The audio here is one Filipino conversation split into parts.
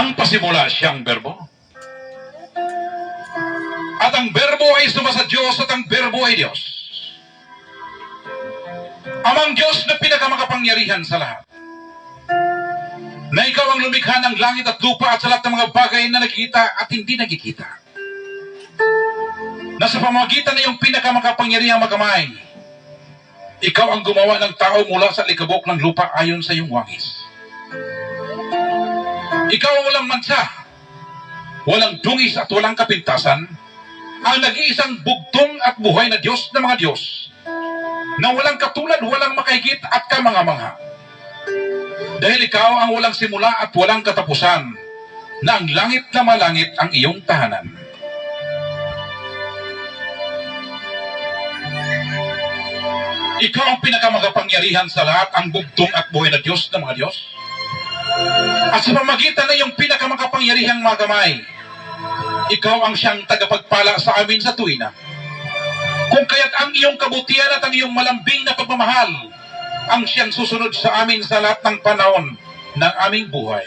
Walang pasimula siyang berbo. At ang berbo ay sumasa Diyos at ang berbo ay Diyos. Amang Diyos na pinakamakapangyarihan sa lahat. Na ikaw ang lumikha ng langit at lupa at sa lahat ng mga bagay na nakikita at hindi nakikita. Na sa pamamagitan na iyong pinakamakapangyarihang makamay, ikaw ang gumawa ng tao mula sa likabok ng lupa ayon sa iyong wangis. Ikaw ang walang mansa, walang dungis at walang kapintasan, ang nag-iisang bugtong at buhay na Diyos ng mga Diyos, na walang katulad, walang makahigit at kamangha-mangha. Dahil ikaw ang walang simula at walang katapusan, na ang langit na malangit ang iyong tahanan. Ikaw ang pinakamagapangyarihan sa lahat, ang bugtong at buhay na Diyos ng mga Diyos. At sa pamagitan na iyong pinakamakapangyarihang magamay, ikaw ang siyang tagapagpala sa amin sa tuwina. Kung kaya't ang iyong kabutihan at ang iyong malambing na pagmamahal ang siyang susunod sa amin sa lahat ng panahon ng aming buhay.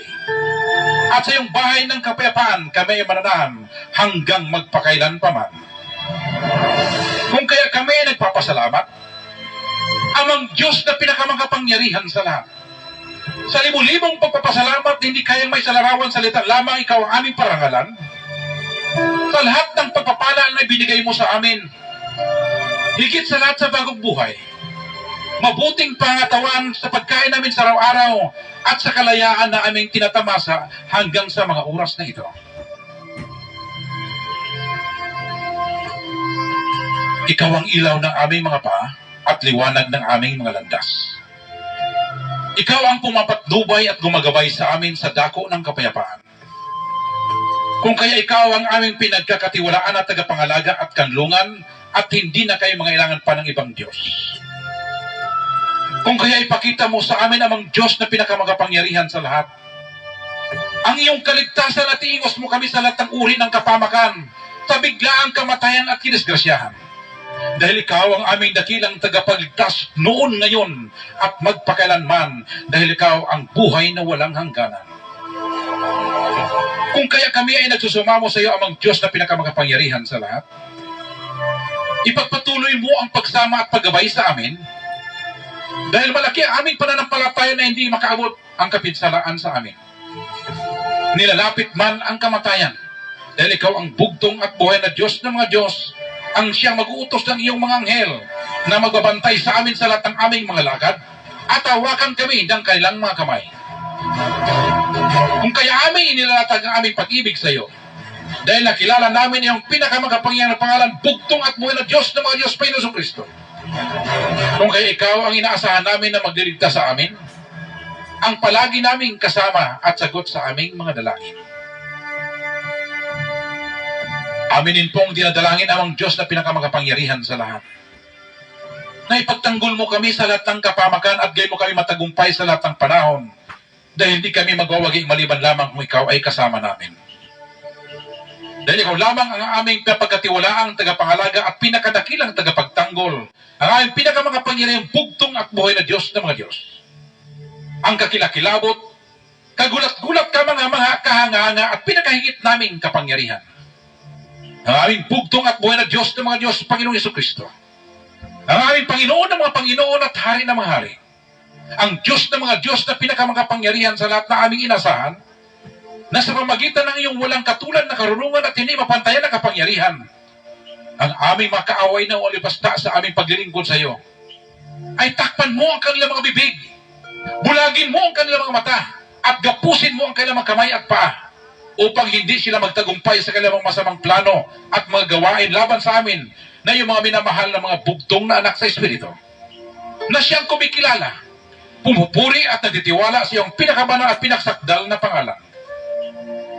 At sa iyong bahay ng kapayapaan kami ay mananahan hanggang magpakailan pa man. Kung kaya kami ay nagpapasalamat, amang Diyos na pinakamakapangyarihan sa lahat. Sa libu-libong pagpapasalamat, hindi kayang may salarawan salita lamang ikaw ang aming parangalan. Sa lahat ng pagpapala na ibinigay mo sa amin, higit sa lahat sa bagong buhay, mabuting pangatawan sa pagkain namin sa araw-araw at sa kalayaan na aming tinatamasa hanggang sa mga oras na ito. Ikaw ang ilaw ng aming mga paa at liwanag ng aming mga landas. Ikaw ang pumapatnubay at gumagabay sa amin sa dako ng kapayapaan. Kung kaya ikaw ang aming pinagkakatiwalaan at tagapangalaga at kanlungan at hindi na kayo mangailangan pa ng ibang Diyos. Kung kaya ipakita mo sa amin amang Diyos na pinakamagapangyarihan sa lahat. Ang iyong kaligtasan at iingos mo kami sa lahat ng uri ng kapamakan, sa biglaang kamatayan at kinisgrasyahan. Dahil ikaw ang aming dakilang tagapagligtas noon, ngayon, at magpakailanman, dahil ikaw ang buhay na walang hangganan. Kung kaya kami ay nagsusumamo sa iyo, amang Diyos na pinakamakapangyarihan sa lahat, ipagpatuloy mo ang pagsama at paggabay sa amin, dahil malaki ang aming pananampalataya na hindi makaabot ang kapinsalaan sa amin. Nilalapit man ang kamatayan, dahil ikaw ang bugtong at buhay na Diyos ng mga Diyos, ang siyang mag-uutos ng iyong mga anghel na magbabantay sa amin sa lahat ng aming mga lakad at hawakan kami ng kanilang mga kamay. Kung kaya aming inilalatag ang aming pag-ibig sa iyo, dahil nakilala namin iyong pinakamagapangyarihan na pangalan, bugtong at buhay na Diyos ng mga Diyos, Panginoon Kristo. Kung kaya ikaw ang inaasahan namin na magliligtas sa amin, ang palagi naming kasama at sagot sa aming mga dalangin. Aminin pong dinadalangin amang Diyos na pinakamakapangyarihan sa lahat. Na ipagtanggol mo kami sa lahat ng kapamakan at gayon mo kami matagumpay sa lahat ng panahon. Dahil hindi kami magwawagi maliban lamang kung ikaw ay kasama namin. Dahil ikaw lamang ang aming kapagkatiwalaang tagapangalaga at pinakadakilang tagapagtanggol. Ang aming pinakamakapangyarihang bugtong at buhay na Diyos ng mga Diyos. Ang kakilakilabot, kagulat-gulat ka mga kahanga-hanga at pinakahigit naming kapangyarihan. Ang aming bugtong at buhay na Diyos ng mga Diyos, Panginoong Jesucristo. Ang aming Panginoon ng mga Panginoon at Hari ng mga Hari. Ang Diyos ng mga Diyos na pinakamakapangyarihan sa lahat na aming inasahan, na sa pamagitan ng iyong walang katulad na karunungan at hindi mapantayan na kapangyarihan, ang aming mga kaaway na walibasta sa aming paglilingkod sa iyo, ay takpan mo ang kanilang mga bibig, bulagin mo ang kanilang mga mata, at gapusin mo ang kanilang mga kamay at paa, upang hindi sila magtagumpay sa kanilang masamang plano at mga gawain laban sa amin na yung mga minamahal na mga bugtong na anak sa Espiritu. Na siyang kumikilala, pumupuri at nagtitiwala sa iyong pinakabanal at pinaksakdal na pangalan.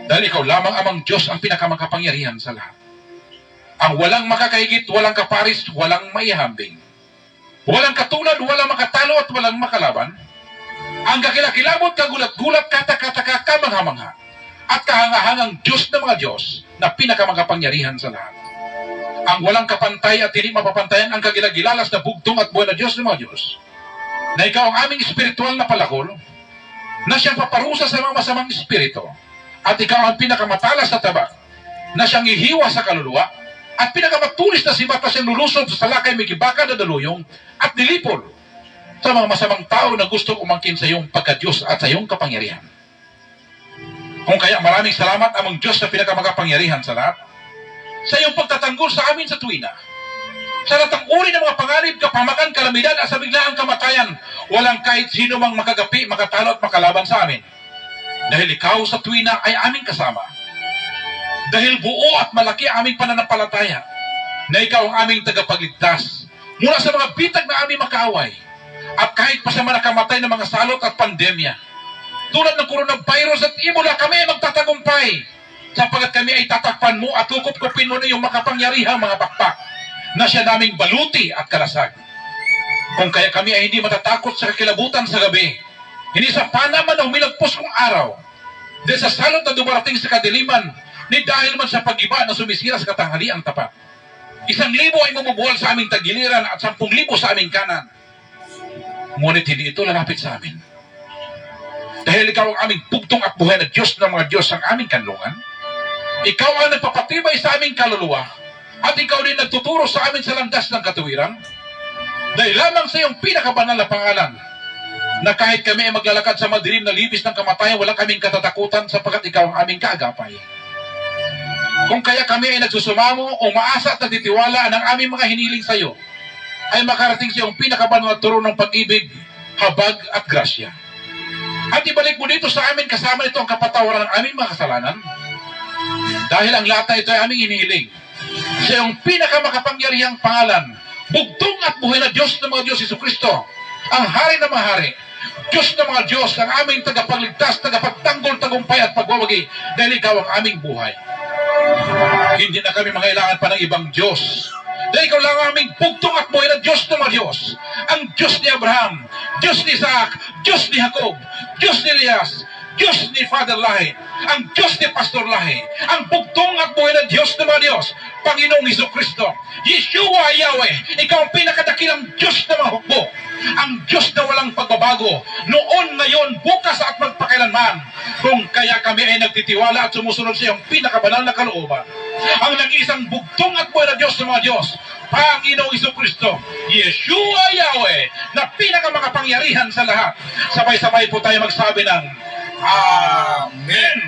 Dahil ikaw lamang amang Diyos ang pinakamakapangyarihan sa lahat. Ang walang makakahigit, walang kaparis, walang maihambing. Walang katulad, walang makatalo at walang makalaban. Ang kakilakilabot, kagulat-gulat, katakataka, kamangha-mangha. At kahangahangang Diyos ng mga Diyos na pinakamakapangyarihan sa lahat. Ang walang kapantay at hindi mapapantayan ang kagilagilalas na bugtong at buhay na Diyos ng mga Diyos. Na ikaw ang aming espiritual na palakol, na siyang paparusa sa mga masamang espiritu at ikaw ang pinakamatalas na tabak na siyang ihiwa sa kaluluwa at pinakamatulis na sibat na siyang lulusob sa salakay may gibaka na daluyong at nilipol sa mga masamang tao na gustong umangkin sa iyong pagka-Diyos at sa iyong kapangyarihan. Kung kaya maraming salamat amang Diyos na pinakamakapangyarihan sa lahat sa iyong pagtatanggol sa amin sa tuwina. Sa latang uri ng mga panganib, kapamakan, kalamidad at sa biglaang kamatayan, walang kahit sino mang makagapi, makatalo at makalaban sa amin. Dahil ikaw sa tuwina ay aming kasama. Dahil buo at malaki aming pananampalataya na ikaw ang aming tagapagligtas mula sa mga bitag na aming makaaway at kahit pa sa mga nakamatay ng mga salot at pandemya. Tulad ng coronavirus at Ebola, kami ay magtatagumpay sapagkat kami ay tatakpan mo at kukup-kupin mo na yung makapangyarihang mga pakpak na siya naming baluti at kalasag. Kung kaya kami ay hindi matatakot sa kakilabutan sa gabi, hindi sa panaman na humilagpos kong araw, dahil sa salot na dumarating sa kadiliman, ni dahil man sa pag-iba na sumisira sa katanghaliang tapat. 1,000 ay mamubuhal sa aming tagiliran at 10,000 sa aming kanan. Ngunit hindi ito lalapit sa amin. Dahil ikaw ang aming bugtong at buhay na Diyos ng mga Diyos ang aming kanlungan, ikaw ang nagpapatibay sa aming kaluluwa, at ikaw din nagtuturo sa amin sa landas ng katuwiran, dahil lamang sa iyong pinakabanal na pangalan, na kahit kami ay maglalakad sa madilim na libis ng kamatayan, wala kaming katatakutan sapagkat ikaw ang aming kaagapay. Kung kaya kami ay nagsusumamo, umaasa at nagtitiwala ng aming mga hiniling sa iyo, ay makarating sa iyong pinakabanal na turo ng pag-ibig, habag at grasya. At ibalik mo dito sa amin kasama nito ang kapatawaran ng aming mga kasalanan, dahil ang lahat ito ay aming hinihiling sa iyong pinakamakapangyarihang pangalan, bugtong at buhay na Diyos ng mga Diyos, Jesucristo, ang hari ng mga hari, Diyos ng mga Diyos, ang aming tagapagligtas, tagapagtanggol, tagumpay at pagwawagi, dahil ikaw ang aming buhay. Hindi na kami mangailangan pa ng ibang Diyos, dahil ikaw lang ang aming bugtong at buhay na Diyos ng mga Diyos, ang Diyos ni Abraham, Diyos ni Isaac, Diyos ni Jacob, Diyos ni Elias, Diyos ni Father Lahi, ang Diyos ni Pastor Lahi, ang bugtong at buhay na Diyos ng mga Diyos, Panginoong Jesucristo, Yeshua Yahweh, ikaw ang pinakadakilang Diyos na mga hukbo, ang Diyos na walang pagbabago, noon, ngayon, bukas at magpakailanman. Kung kaya kami ay nagtitiwala at sumusunod sa iyong pinakabanal na kalooban, ang nag-iisang bugtong at buhay na Diyos ng mga Diyos, Panginoong Jesucristo, Yeshua Yahweh, na pinakamakapangyarihan sa lahat. Sabay-sabay po tayo magsabi ng Amen.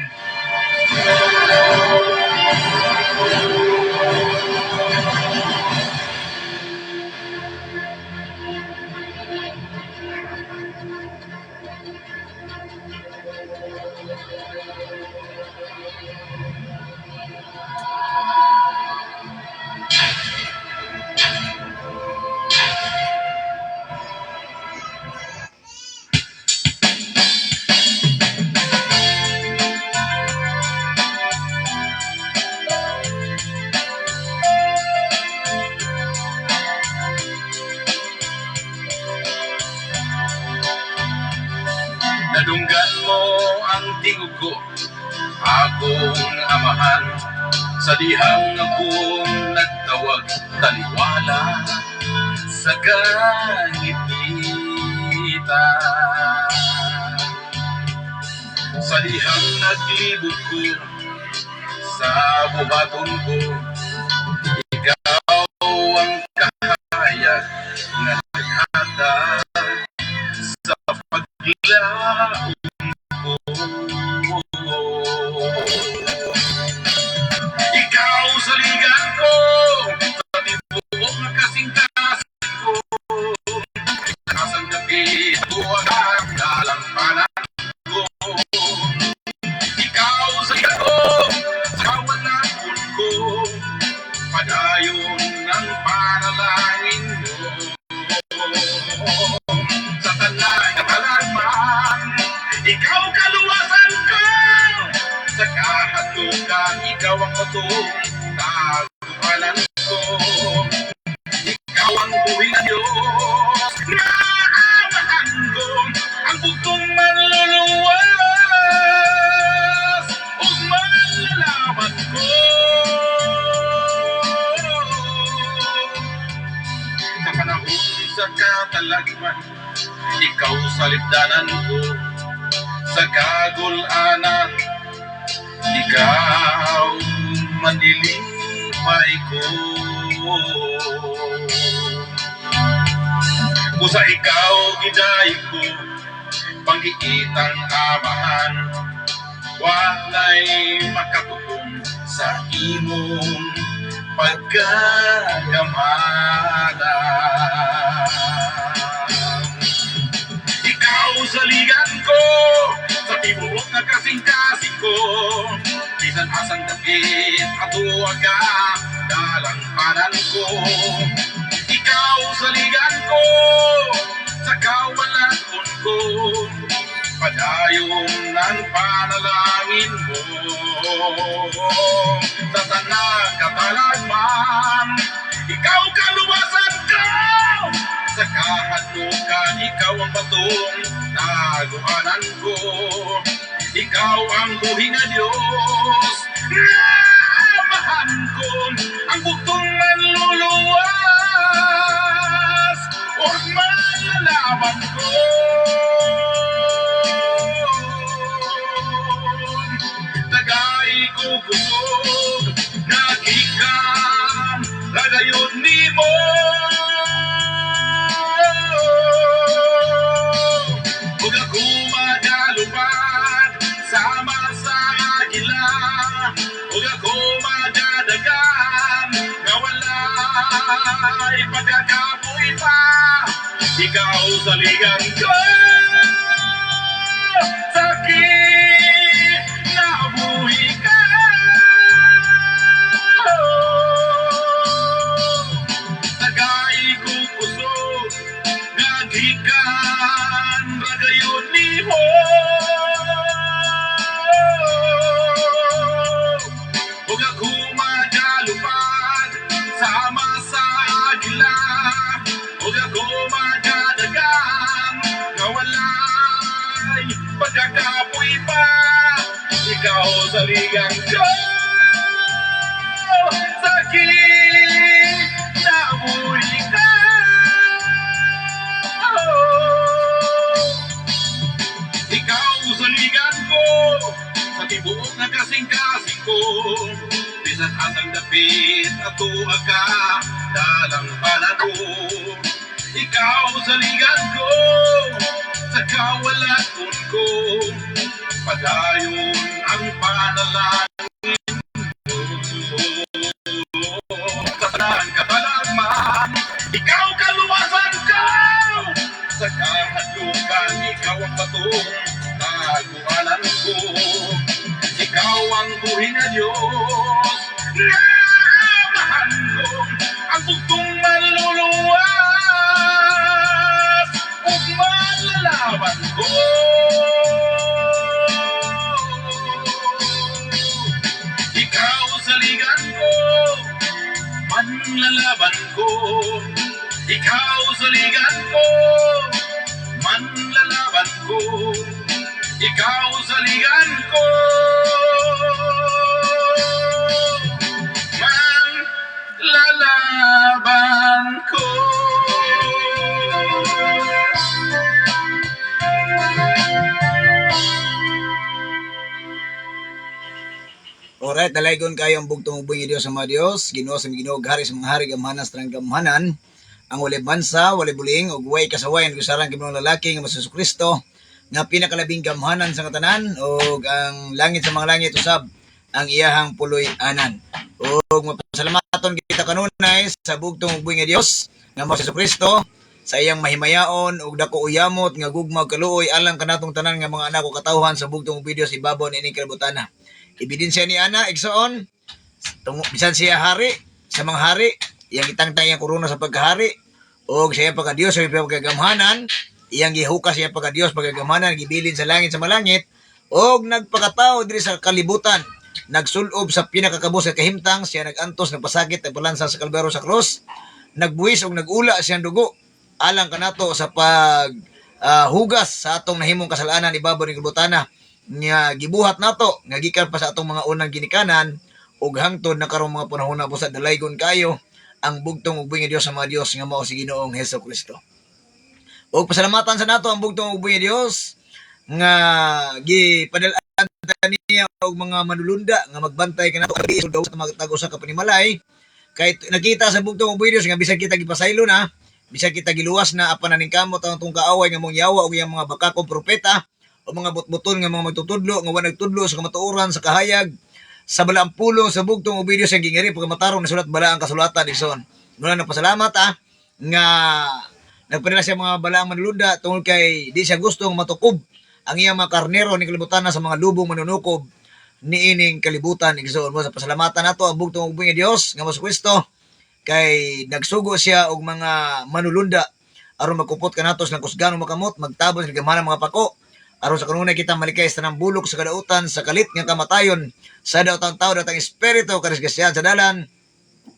Nadunggan mo ang tingog ko, akong amahan, sa dihang akong nagtawag, taliwala sa kaingitan. Sa dihang naglibog ko, sa buhaton ko, ikaw ang kahayag na naghata sa paglaon ko. Ikaw sa ligan ko, sa tibuok na kasing-kasing ko, kasang gabi sa buwan dalang panan ko. Ikaw sa ligan ko, sa kawalan ko, padayon ng panalangin mo. Sa tanay na kalagman, ikaw kaluwasan ko. Sa kahatukan, ikaw ang patong tagumpalan ko. Ikaw ang buhay na Diyos na amahan ko, ang bugtong manluluwas o manlalaman ko. Sa panahon sa katalagman, ikaw sa libdanan ko, sa kagulanan, ikaw manlilipay ko. Kusa ikaw giday ko, panggiitang amahan, walay makatuon sa imong pagkagamanan. Ikaw sa ligan ko, sa tibuok na kasing-kasing ko, bisan asang dapit ato aga dalang panan ko. Ikaw sa ligan ko, sa kawalan ko, padayon ng panalangin mo. Sa tanang katalagman, ikaw kaluwasan ko. Sa kahadlukan, ikaw ang batong taguanan ko. Ikaw ang buhay na Diyos na amahan ko. Ang bugtong manluluwas o malalaman ko. Tagay ko kusog, nagikan, lagayon ni mo. Huwag ako magalupad, sama sa agila. Huwag ako magadagan, na wala'y pagkakapoy pa. Ikaw sa ligan ko, sakit na buhay ka. Tagay ko kusog, nagikan, ragayon ni mo. Huwag ako magalupad, sama sa agila. Huwag ako magadagan, na wala'y pagkakapoy pa. Ikaw sa ligang ko, sakit na buhay ka. Ikaw sa ligan ko, sa tibuok na kasing-kasing ko, bisan asang dapit ato aga dalang panado. Ikaw sa ligan ko, sa kawalan ko, padayon ang panalangin mo. Sa tanang katalagman, ikaw kaluwasan ko. Sa kahadlukan, ikaw ang batong taguanan ko. Ikaw ang buhay na Diyos na amahan ko. Ang bugtong manluluwas o malalaman ko. Ikaw sa ligan ko, manlalaban ko. Ikaw sa ligan ko, manlalaban ko. Ikaw sa ligan ko, manlalaban ko. Alright, dalaygon kayo ang bugtong ubong Diyos sa mga Diyos, Ginoo sa Ginoo, hari sa mga hari, gamhanan sa gamhanan, ang walay bansa, walay buling, ug way kasawayan gusaran kay mga lalaki nga Hesus Kristo, nga pinakalabing gamhanan sa katanan, ug ang langit sa mga langit usab ang iyahang puloy anan. Ug mapasalamaton kita kanunay sa bugtong ubong Diyos nga Hesus Kristo sa iyang mahimayaon ug dako uyamot nga gugma kaluoy alang kanatong tanan nga mga anak ko katawhan sa bugtong ubong Diyos ibabaw niining kalibutana. Ebidensya ni ana igsoon bisan siya hari sa mga hari iyang itangtang iyang korona sa pagkahari og siya pagka-Dios sa pagkagamhanan iyang gihukas siya pagka-Dios pagkagamhanan gibilin sa langit sa malangit og nagpakatao diri sa kalibutan nagsulob sa pinakakabos sa kahimtang siya nagantos nagpasakit nagpalansa sa kalbero sa krus nagbuwis og nagula siyang dugo alang kanato sa pag hugas sa atong nahimong kasalanan ibabaw ni kalibutana nga gibuhat nato nga gikan pa sa atong mga unang ginikanan ug hangtod na karong mga panahon na busa dalaygon kayo ang bugtong ubing nga Dios sa mga Dios nga mao si Ginoong Hesus Kristo. Ug pasalamatan sa nato ang bugtong ubing nga Dios nga gipadalan niya og mga manulunda nga magbantay kanato isod daw sa magtago sa kapanimalay kay nakita sa bugtong videos nga bisan kita gipasaylo na, bisan kita giluwas na apan naning kamot ang tong kaaway nga mong yawa og iyang mga bakakong propeta o mga butbuton nga mga magtutudlo nga wa nagtudlo sa kamatuoran sa kahayag sa balaang pulong sa bugtong videos ang gingiri pagmatarong na sulat bala ang kasulatan igsoon. Muna na pasalamat nga nagpadala siya mga balaang manulunda tungod kay di siya gustong matukob ang iyang mga karnero ni kalibutan na sa mga lubong manunukob ni ining kalibutan igsoon mo sa pasalamatan nato ang bugtong ubing nga Dios nga mas Kristo kay nagsugo siya og mga manulunda aron magkupot kanato sa kusganong makamot magtabon sa gamhanang mga pako aron sa kanunay kita malikay sa tanang bulok sa kadautan sa kalit nga kamatayon sa daotang tao datang espiritu kadisgasyan sa dalan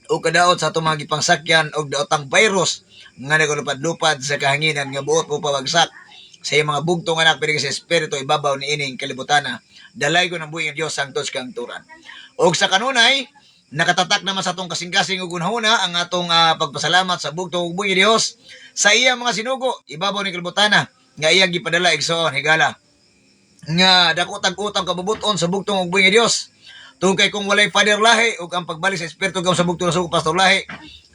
o kadaot sa atong mga gipangsakyan og daotang virus nga nagulupad-lupad sa kahanginan nga buot mo pabagsak sa iyang mga bugtong anak pero sa espiritu ibabaw ni ining kalibutana dalay ko ng buhay ng Diyos sangtos kang turan og sa kanunay nakatatak naman sa atong kasing-kasing ug unahuna ang atong pagpasalamat sa bugtong ug buhay ng Diyos sa iyang mga sinugo ibabaw ni kalibutana nga iyang gipadala igsoon higala nga dako tag-utang kabubuton sa bugtong ug buhay ng Diyos tungkay kung walay father lahi ug ang pagbalik sa espiritu gaw sa bugtong sa pastor lahi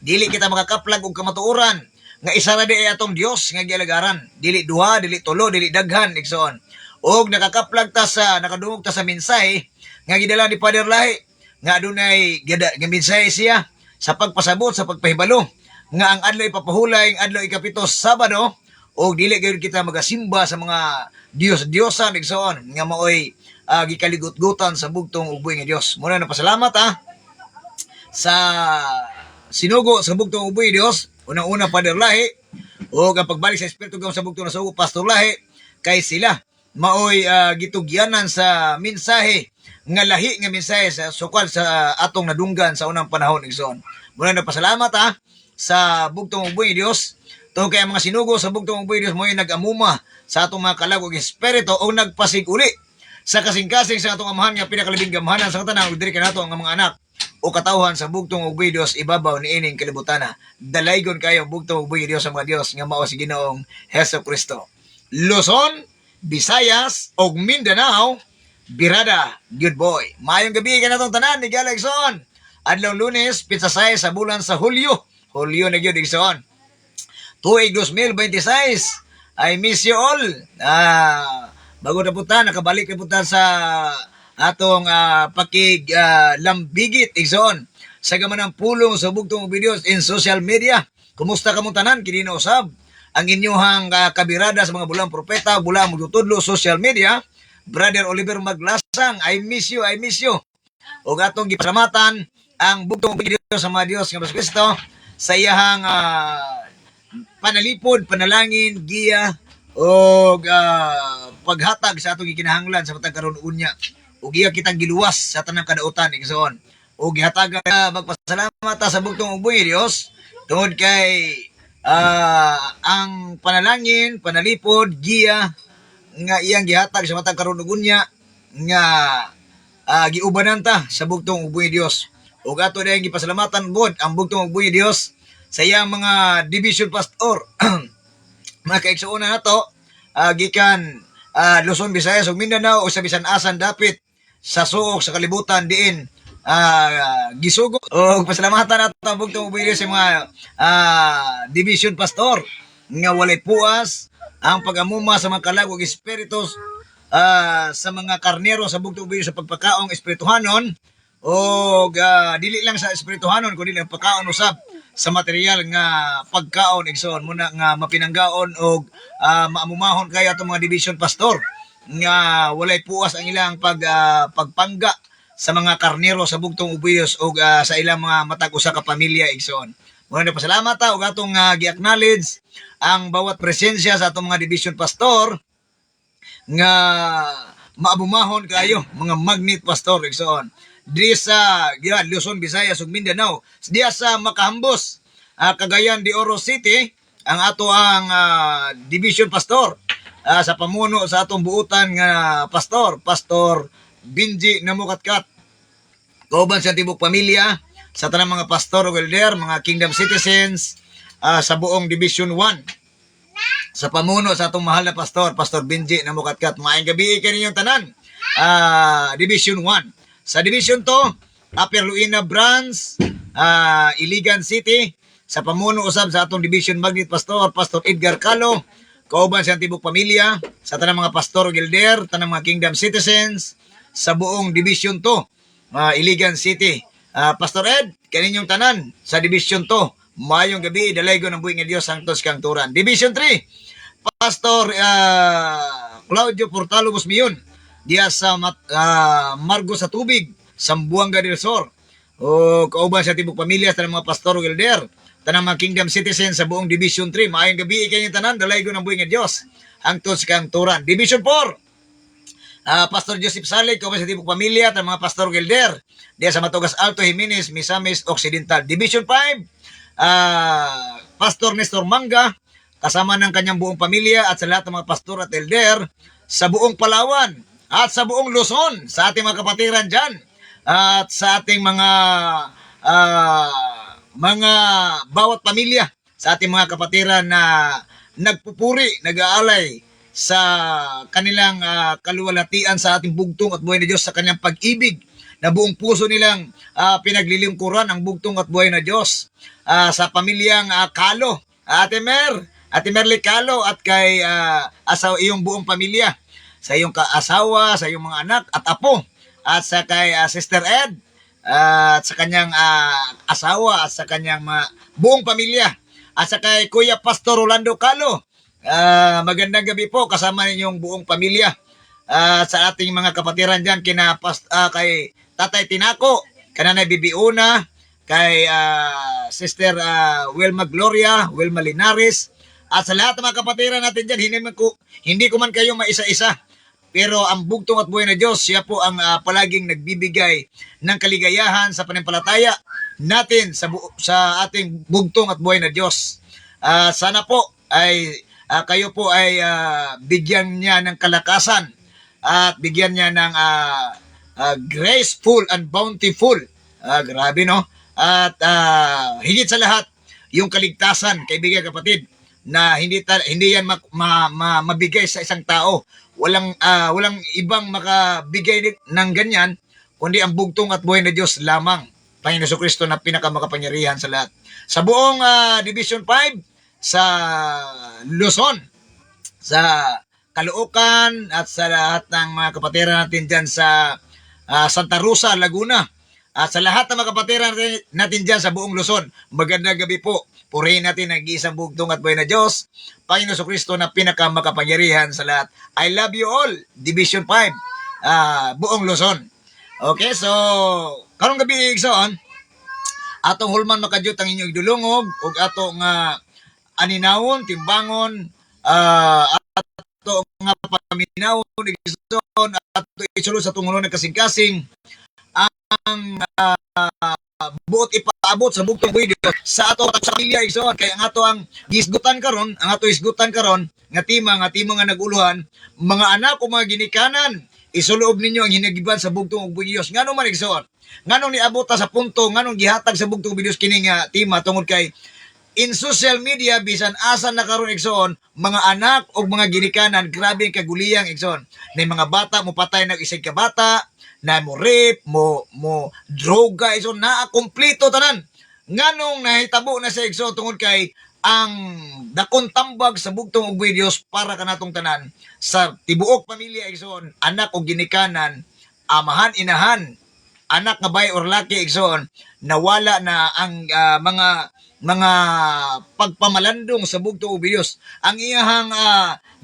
dili kita makakaplag og kamatuoran nga isa ra di ay atong Dios nga gialagaran dili duha dili tulo dili daghan igsoon og nakakaplag ta sa nakadungog ta sa mensahe nga gidala ni Father Lahi nga adunay nga mensahe siya sa pagpasabot sa pagpahibalo nga ang adlaw ipapahulay ang adlaw ikapito Sabado og dili gyud kita magasimba sa mga Dios-Diosan igsoon nga maoy gikaligut-gutan sa bugtong ug buhay nga Dios. Muna na pasalamat sa sinugo sa bugtong ug buhay nga Dios. Unang-una Father Lahi o ang pagbalik sa espiritu gaw sa bugtong na sugo Pastor Lahi kay sila maoy gitugyanan sa mensahe nga lahi nga mensahe sa sukal sa atong nadunggan sa unang panahon igsoon. Muna na pasalamat sa bugtong ug buhay nga Dios. Tungod kay ang mga sinugo sa bugtong ug buhay nga Dios mo'y nag-amuma sa atong mga kalag ug espiritu o nagpasiguli sa kasing-kasing sa atong amahan nga pinakalibing gamhanan sa katanan ug diri kanato ang mga anak o katawhan sa bugtong ug buhay Dios ibabaw ni ining kalibutana dalaygon kayo bugtong ug buhay Dios sa mga Dios nga mao si Ginoong Hesukristo. Luzon, Visayas ug Mindanao birada good boy. Mayong gabi kanatong tanan ni Galagson. Adlaw Lunes pizza sa bulan sa Hulyo na gyud igsoon. Tuig 2026. I miss you all. Bago na punta nakabalik na punta sa atong lambigit igsoon sa gamanang pulong sa bugtong videos in social media. Kumusta ka mong tanan kini na usab ang inyuhang kabirada sa mga bulang propeta, bulang magtutudlo social media, Brother Oliver Maglasang. I miss you. Og atong gipasalamatan ang bugtong video sa mga Dios nga Kristo sa iyahang panalipod, panalangin, giya og paghatag sa atong gikinahanglan sa matag karon unya. Ug iya kitang giluwas sa tanang kadautan igsoon. Ug gihatag magpasalamat sa bugtong ug buhay Dios tungod kay ang panalangin, panalipod, giya nga iyang gihatag sa matag karon ug unya nga giubanan ta sa bugtong ug buhay Dios. Ug ato dayang gipasalamatan bod ang bugtong ug buhay Dios sa iyang mga division pastor. Mga kaigsuonan nato gikan Luzon, Visayas ug Mindanao o sa bisan asan dapit sa suok sa kalibutan diin gisugo o pasalamatan nato ang bugtong ug buhay Dios sa mga division pastor nga walay puas ang pag-amuma sa mga kalag ug espiritus sa mga karnero sa bugtong ug buhay Dios sa pagpakaong espirituhanon o dili lang sa espirituhanon kundi ang pagkaon usab sa material nga pagkaon igsoon muna nga mapinanggaon og maamumahon kay atong mga division pastor nga walay puas ang ilang pagpangga sa mga karnero sa bugtong ug buhay Dios og sa ilang mga matag usa ka pamilya igsoon. Muna na pasalamat og atong gi-acknowledge ang bawat presensya sa atong mga division pastor nga maabumahon kayo mga magnet pastor igsoon. Di sa Luzon, Visayas ug Mindanao, di sa Makahambos, Cagayan de Oro City, ang ato ang division pastor sa pamuno sa atong buutan nga Pastor Benji Namukatkat. Kauban sa tibok pamilya, sa tanang mga pastor ug elder, mga kingdom citizens sa buong Division 1. Sa pamuno sa atong mahal na Pastor Benji Namukatkat. Maayong gabi kaninyong tanan. Division 1. Sa Division 2, Upper Luina Branch, Iligan City, sa pamuno usab sa atong Division Magnet Pastor Edgar Calo, kauban sa tibok pamilya, sa tanang mga pastor Gilder, tanang mga Kingdom citizens, sa buong Division 2, Iligan City. Pastor Ed, kaninyong tanan sa Division 2, mayong gabi, dalaygo ng buhay ng Diyos, Santos kang turan. Division 3, Pastor Claudio Portalo Busmiyon, diya sa Margo sa Tubig, Sambuanga del Sur. O kauban sa tibok pamilya sa mga pastor Gilder, tanang mga Kingdom citizens sa buong Division 3. Maayong gabi ikay tanan, dalaygo ng buhay ng Diyos, hangtod sa kang turan. Division 4, Pastor Joseph Salig, kauban sa tibok pamilya at mga pastor Gilder, diya sa Matugas Alto, Jimenez, Misamis Occidental. Division 5, Pastor Nestor Manga, kasama ng kanyang buong pamilya at sa lahat ng mga pastor at elder sa buong Palawan at sa buong Luzon, sa ating mga kapatiran dyan, at sa ating mga bawat pamilya, sa ating mga kapatiran na nagpupuri, nag-aalay sa kanilang kaluwalhatian sa ating bugtong at buhay na Diyos, sa kanyang pag-ibig na buong puso nilang pinaglilingkuran ang bugtong at buhay na Diyos. Sa pamilyang Calo, Ate Merly Calo, at kay iyong buong pamilya, sa iyong asawa, sa iyong mga anak at apo, at sa kay Sister Ed, at sa kanyang asawa, at sa kanyang buong pamilya, at sa kay Kuya Pastor Rolando Calo. Magandang gabi po, kasama ninyong buong pamilya. Sa ating mga kapatiran dyan, kay Tatay Tinako, kananay Bibiuna, kay Sister Wilma Gloria, Wilma Linares, at sa lahat ng mga kapatiran natin dyan, hindi ko man kayo maisa-isa, pero ang bugtong at buhay na Diyos, siya po ang palaging nagbibigay ng kaligayahan sa panampalataya natin sa ating bugtong at buhay na Diyos. Sana po ay kayo po ay bigyan niya ng kalakasan at bigyan niya ng graceful and bountiful. Grabe, no? At higit sa lahat, yung kaligtasan, kaibigan kapatid, na hindi yan mabigay sa isang tao. Walang ibang makabigay ng ganyan kundi ang bugtong at buhay na Diyos lamang, Panginoon Jesucristo, na pinakamakapangyarihan sa lahat. Sa buong Division 5, sa Luzon, sa Caloocan, at sa lahat ng mga kapatiran natin dyan sa Santa Rosa, Laguna, at sa lahat ng mga kapatiran natin dyan sa buong Luzon, magandang gabi po. Purihin natin ang isang bugtong at buhay na Diyos, Panginoon Jesucristo, na pinakamakapangyarihan sa lahat. I love you all, Division 5, buong Luzon. Okay, so karong gabi igsoon, atong hulman makadyot ang inyong idulungog ug atong aninawon, timbangon, ato nga paminawon igsoon, ato isulo sa tungulo ng kasing-kasing ang buot ipaabot sa bugtong buhay sa ato sa pamilya igsoon. Kaya ang ato ang isgutan karon, nga tima nga naguluhan, mga anak o mga ginikanan, isuloob ninyo ang hinagiban sa bugtong ug buhay Dios. Ngano man igsoon, nganong niabot sa punto, nganong gihatag sa bugtong buhay Dios kini nga tima tungod kay in social media, bisan asa na karon igsoon, mga anak o mga ginikanan, grabe ang kaguliyang igsoon. Na mga bata mo patay ng isig ka bata, na mo rape, mo droga, igsoon, na kompleto tanan. Nganong nahitabo na sa igsoon tungod kay ang dakon tambag sa bugtong ug buhay Dios para kanatong tanan sa tibuok pamilya igsoon, anak o ginikanan, amahan, inahan, anak nga bay or laki igsoon, nawala na ang mga pagpamalandong sa bugtong ug Dios. Ang iyahang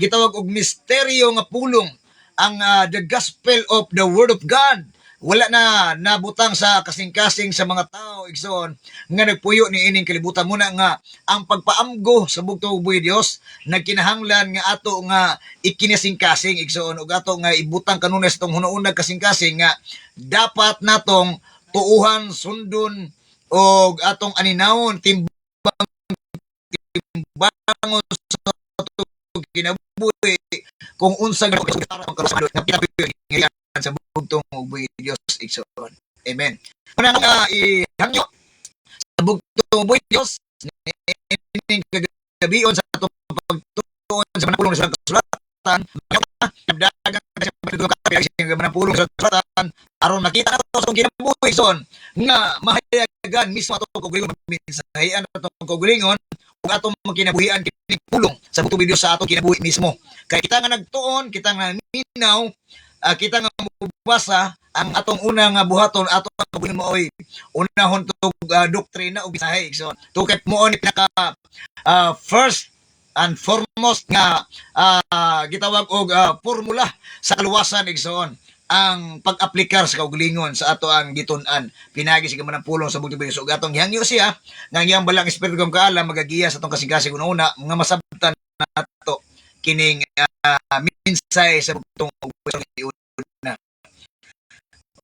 gitawag og misteryo nga pulong, ang the gospel of the word of God, wala na nabutang sa kasing-kasing sa mga tao igsoon nga nagpuyo ni ining kalibutan. Muna nga ang pagpaamgo sa bugtong ug buhay Dios nagkinahanglan nga ato nga ikinasing-kasing igsoon, ug ato nga ibutang kanunay sa tong hunaunag kasing-kasing nga dapat natong tuuhan, sundon, o atong aninawon, timbangon sa atong kinabuhi kung unsa para ang kinabuhi sa bugtong ug buhay Dios igsoon. Amen. Muna nga ihangyo sa bugtong ug buhay Dios ning kagabion sa atong pagtuon sa manapulong sa kasulatan, dagan sa espiritu ng kape ang manapulong sa kasulatan aron nakita nato sa atong kinabuhi son nga mahayagan mismo atong kaugalingon minsahian atong kaugalingon ug atong kinabuhian kini pulong sa butong video sa atong kinabuhi mismo kay kita nga nagtuon kita nga minaw kita nga mubasa ang atong una nga buhaton atong kaugalingon maoy unahon tug doktrina ug bisahe so to kay mo ni pinaka first and foremost nga gitawag og formula sa kaluwasan igsoon ang pag-aplikar sa kaugalingon sa ato ang gitun-an pinagi sa manang pulong sa butong video so atong gihangyo siya nga iyang balang espiritu kang kaalam magagiya sa atong kasing-kasing una nga masabtan nato kining minsay sa butong video na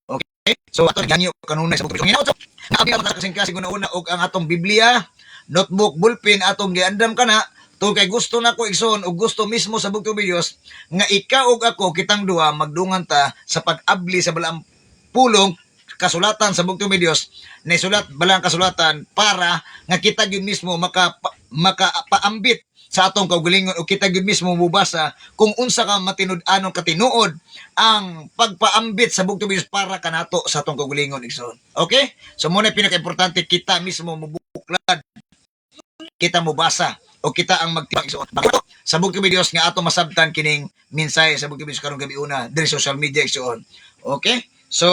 okay so atong gihangyo kanunay sa butong video nga abi ang kasing-kasing una og ang atong Biblia notebook ballpen atong giandam kana to kay gusto nako igsoon ug gusto mismo sa bugtong videos nga ikaw ug ako kitang duha magdungan ta sa pag-abli sa balang pulong kasulatan sa bugtong videos na isulat balang kasulatan para nga kita gyud mismo makapaambit sa atong kaugalingon ug kita gyud mismo mubasa kung unsa ka matinud-anon katinuod ang pagpaambit sa bugtong videos para kanato sa atong kaugalingon igsoon okay so mo na pinaka-importante kita mismo mubuklad kita mubasa o kita ang magtibag isuot. Bakit sa bugtong videos nga ato masabtan kining minsay sa bugtong videos karong gabi una diri social media igsoon. Okay? So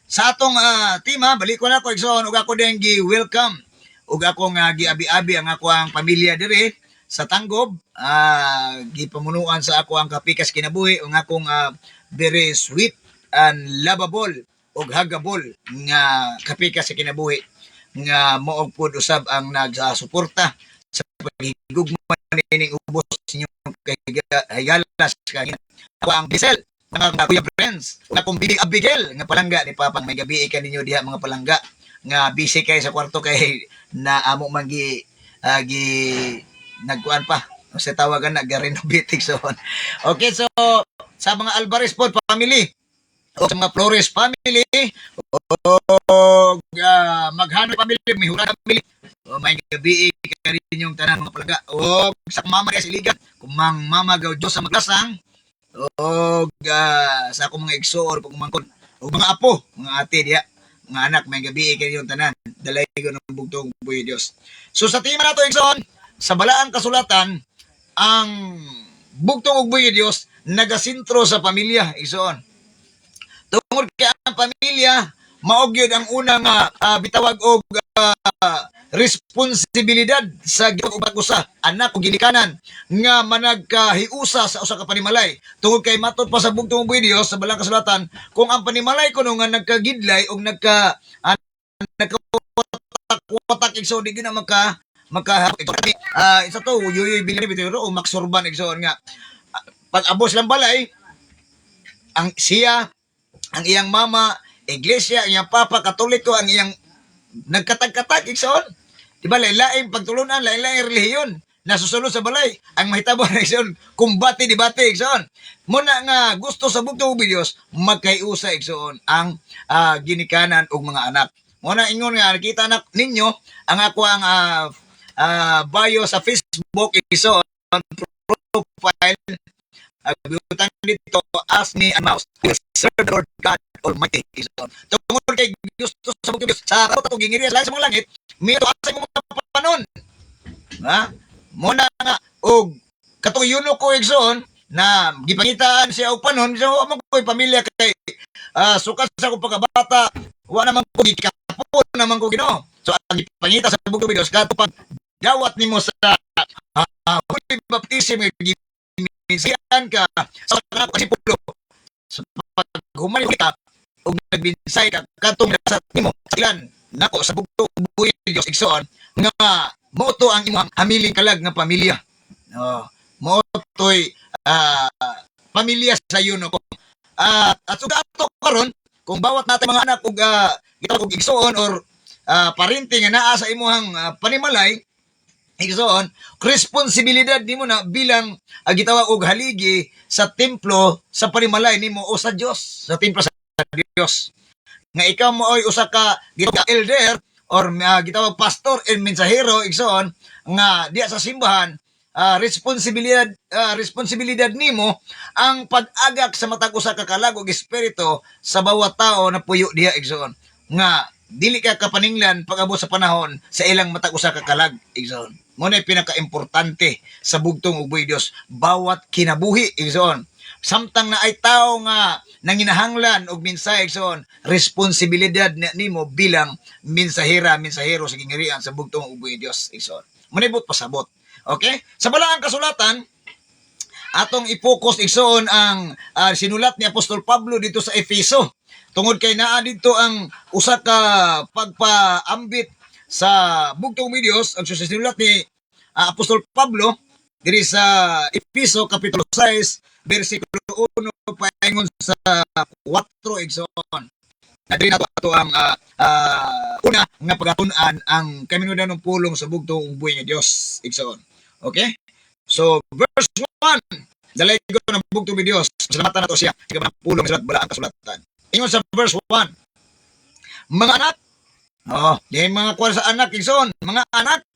sa atong tema balik ko na ko igsoon ug ako din gi-welcome ug ako nga giabi-abi ang ako ang pamilya diri sa Tanggob. Gipamunuan sa ako ang kapikas kinabuhi ang akong very sweet and lovable ug huggable nga kapikas sa kinabuhi nga moog pud usab ang nagsuporta sa paghigugma nining ubos inyong higalas kanina ako ang Bisel mga kuya friends akong Bibi Abigail nga palangga ni Papang may gabi ka ninyo diha mga palangga nga busy kay sa kwarto kay na amo man gi nagkuan pa sa tawagan nag-renovate so okay so sa mga Alvarez pod family o sa mga Flores family o Maghano family Mihura family o may gabi ka rin yung tanan mga palaga o sa mama kaya siligan kung mang mama gaw Diyos sa maglasang o sa akong mga igsoor pagkumangkon o mga apo mga ate diya mga anak may gabi ka rin yung tanan dalay ko ng bugtong buhay Diyos so sa tema na to igsoon sa balaang kasulatan ang bugtong ug buhay Diyos nagasintro sa pamilya igsoon tungod kay ang pamilya maog yun ang unang bitawag og responsibilidad sa giusa anak o ginikanan nga managkahiusa sa usa ka panimalay tungod kay matud pa sa bugtong video sa balang kasulatan kung ang panimalay kuno nga nagkagidlay og nagkawatak igso di gyud na maka isa to yuyoy bilib bitaw o maksurban igsoon nga pag abos lang balay ang siya ang iyang mama iglesia ang iyang papa katoliko ang iyang nagkatag-katag igsoon diba lain-lain pagtulunan lain-lain relihiyon nasusunod sa balay ang mahitabo na igsoon kumbati debate igsoon muna nga gusto sa bugtong videos magkaiusa igsoon ang ginikanan og mga anak muna ingon nga nakita anak ninyo ang ako ang bio sa Facebook igsoon profile biutan dito ask me a mouse serve the Lord God Almighty igsoon tungod kay gusto sa bugtong videos sa kato gingiriya sa mga langit mito asa mo panon ha muna nga og katong yuno ko igsoon na gipangitaan siya og panon so amo ko'y pamilya kay sukat sa akong pagkabata wa naman ko gikapon naman ko Ginoo so ang gipangita sa bugtong videos kato pag dawat nimo sa holy baptism giminsyan ka sa kasipulo sa paghuman ka og nagbinsay ka katong sa nimo sa ilan nako sa bugtong buhay Dios igsoon nga moto ang imong hamiling kalag nga pamilya motoy pamilya sa yuno ko at sugato karon kung bawat natin mga anak og gitawag og igsoon or parenting nga naa sa imong panimalay igsoon responsibilidad nimo na bilang gitawag og haligi sa templo sa panimalay nimo o sa Dios sa templo sa Dios nga ikaw mo ay usa ka gitawag elder or gitawag pastor and mensahero igsoon nga diya sa simbahan responsibilidad nimo ang pag-agak sa matag usa ka kalag ug espiritu sa bawat tao na puyo diha igsoon nga dili ka kapaninglan pag-abot sa panahon sa ilang matag usa ka kalag igsoon. Mo na pinaka-importante sa bugtong ug buhi Dios bawat kinabuhi igsoon. Samtang na ay tao nga nanginahanglan og mensahe igsoon, responsibilidad nimo bilang mensahero sa gingirian sa bugtong ug buhi Dios igsoon. Manibot pasabot. Okay? Sa balaang kasulatan, atong i-focus igsoon ang sinulat ni Apostol Pablo dito sa Efeso. Tungod kay naa dito ang usa ka pagpaambit sa bugtong ug Dios ang sinulat ni Apostol Pablo diri sa Efeso kapitulo 6 bersikulo 1 paingon sa 4 igsoon. Nadiri nato ato ang una nga pagatunan ang kaminudan ng pulong sa bugtong ug buhi nga Dios igsoon. Okay? So verse 1, dalay ko ng bugtong ug Dios. Salamatan nato siya sa mga pulong sa balaang kasulatan. Ingon sa verse 1, mga anak, di mga kuwan sa anak igsoon, mga anak,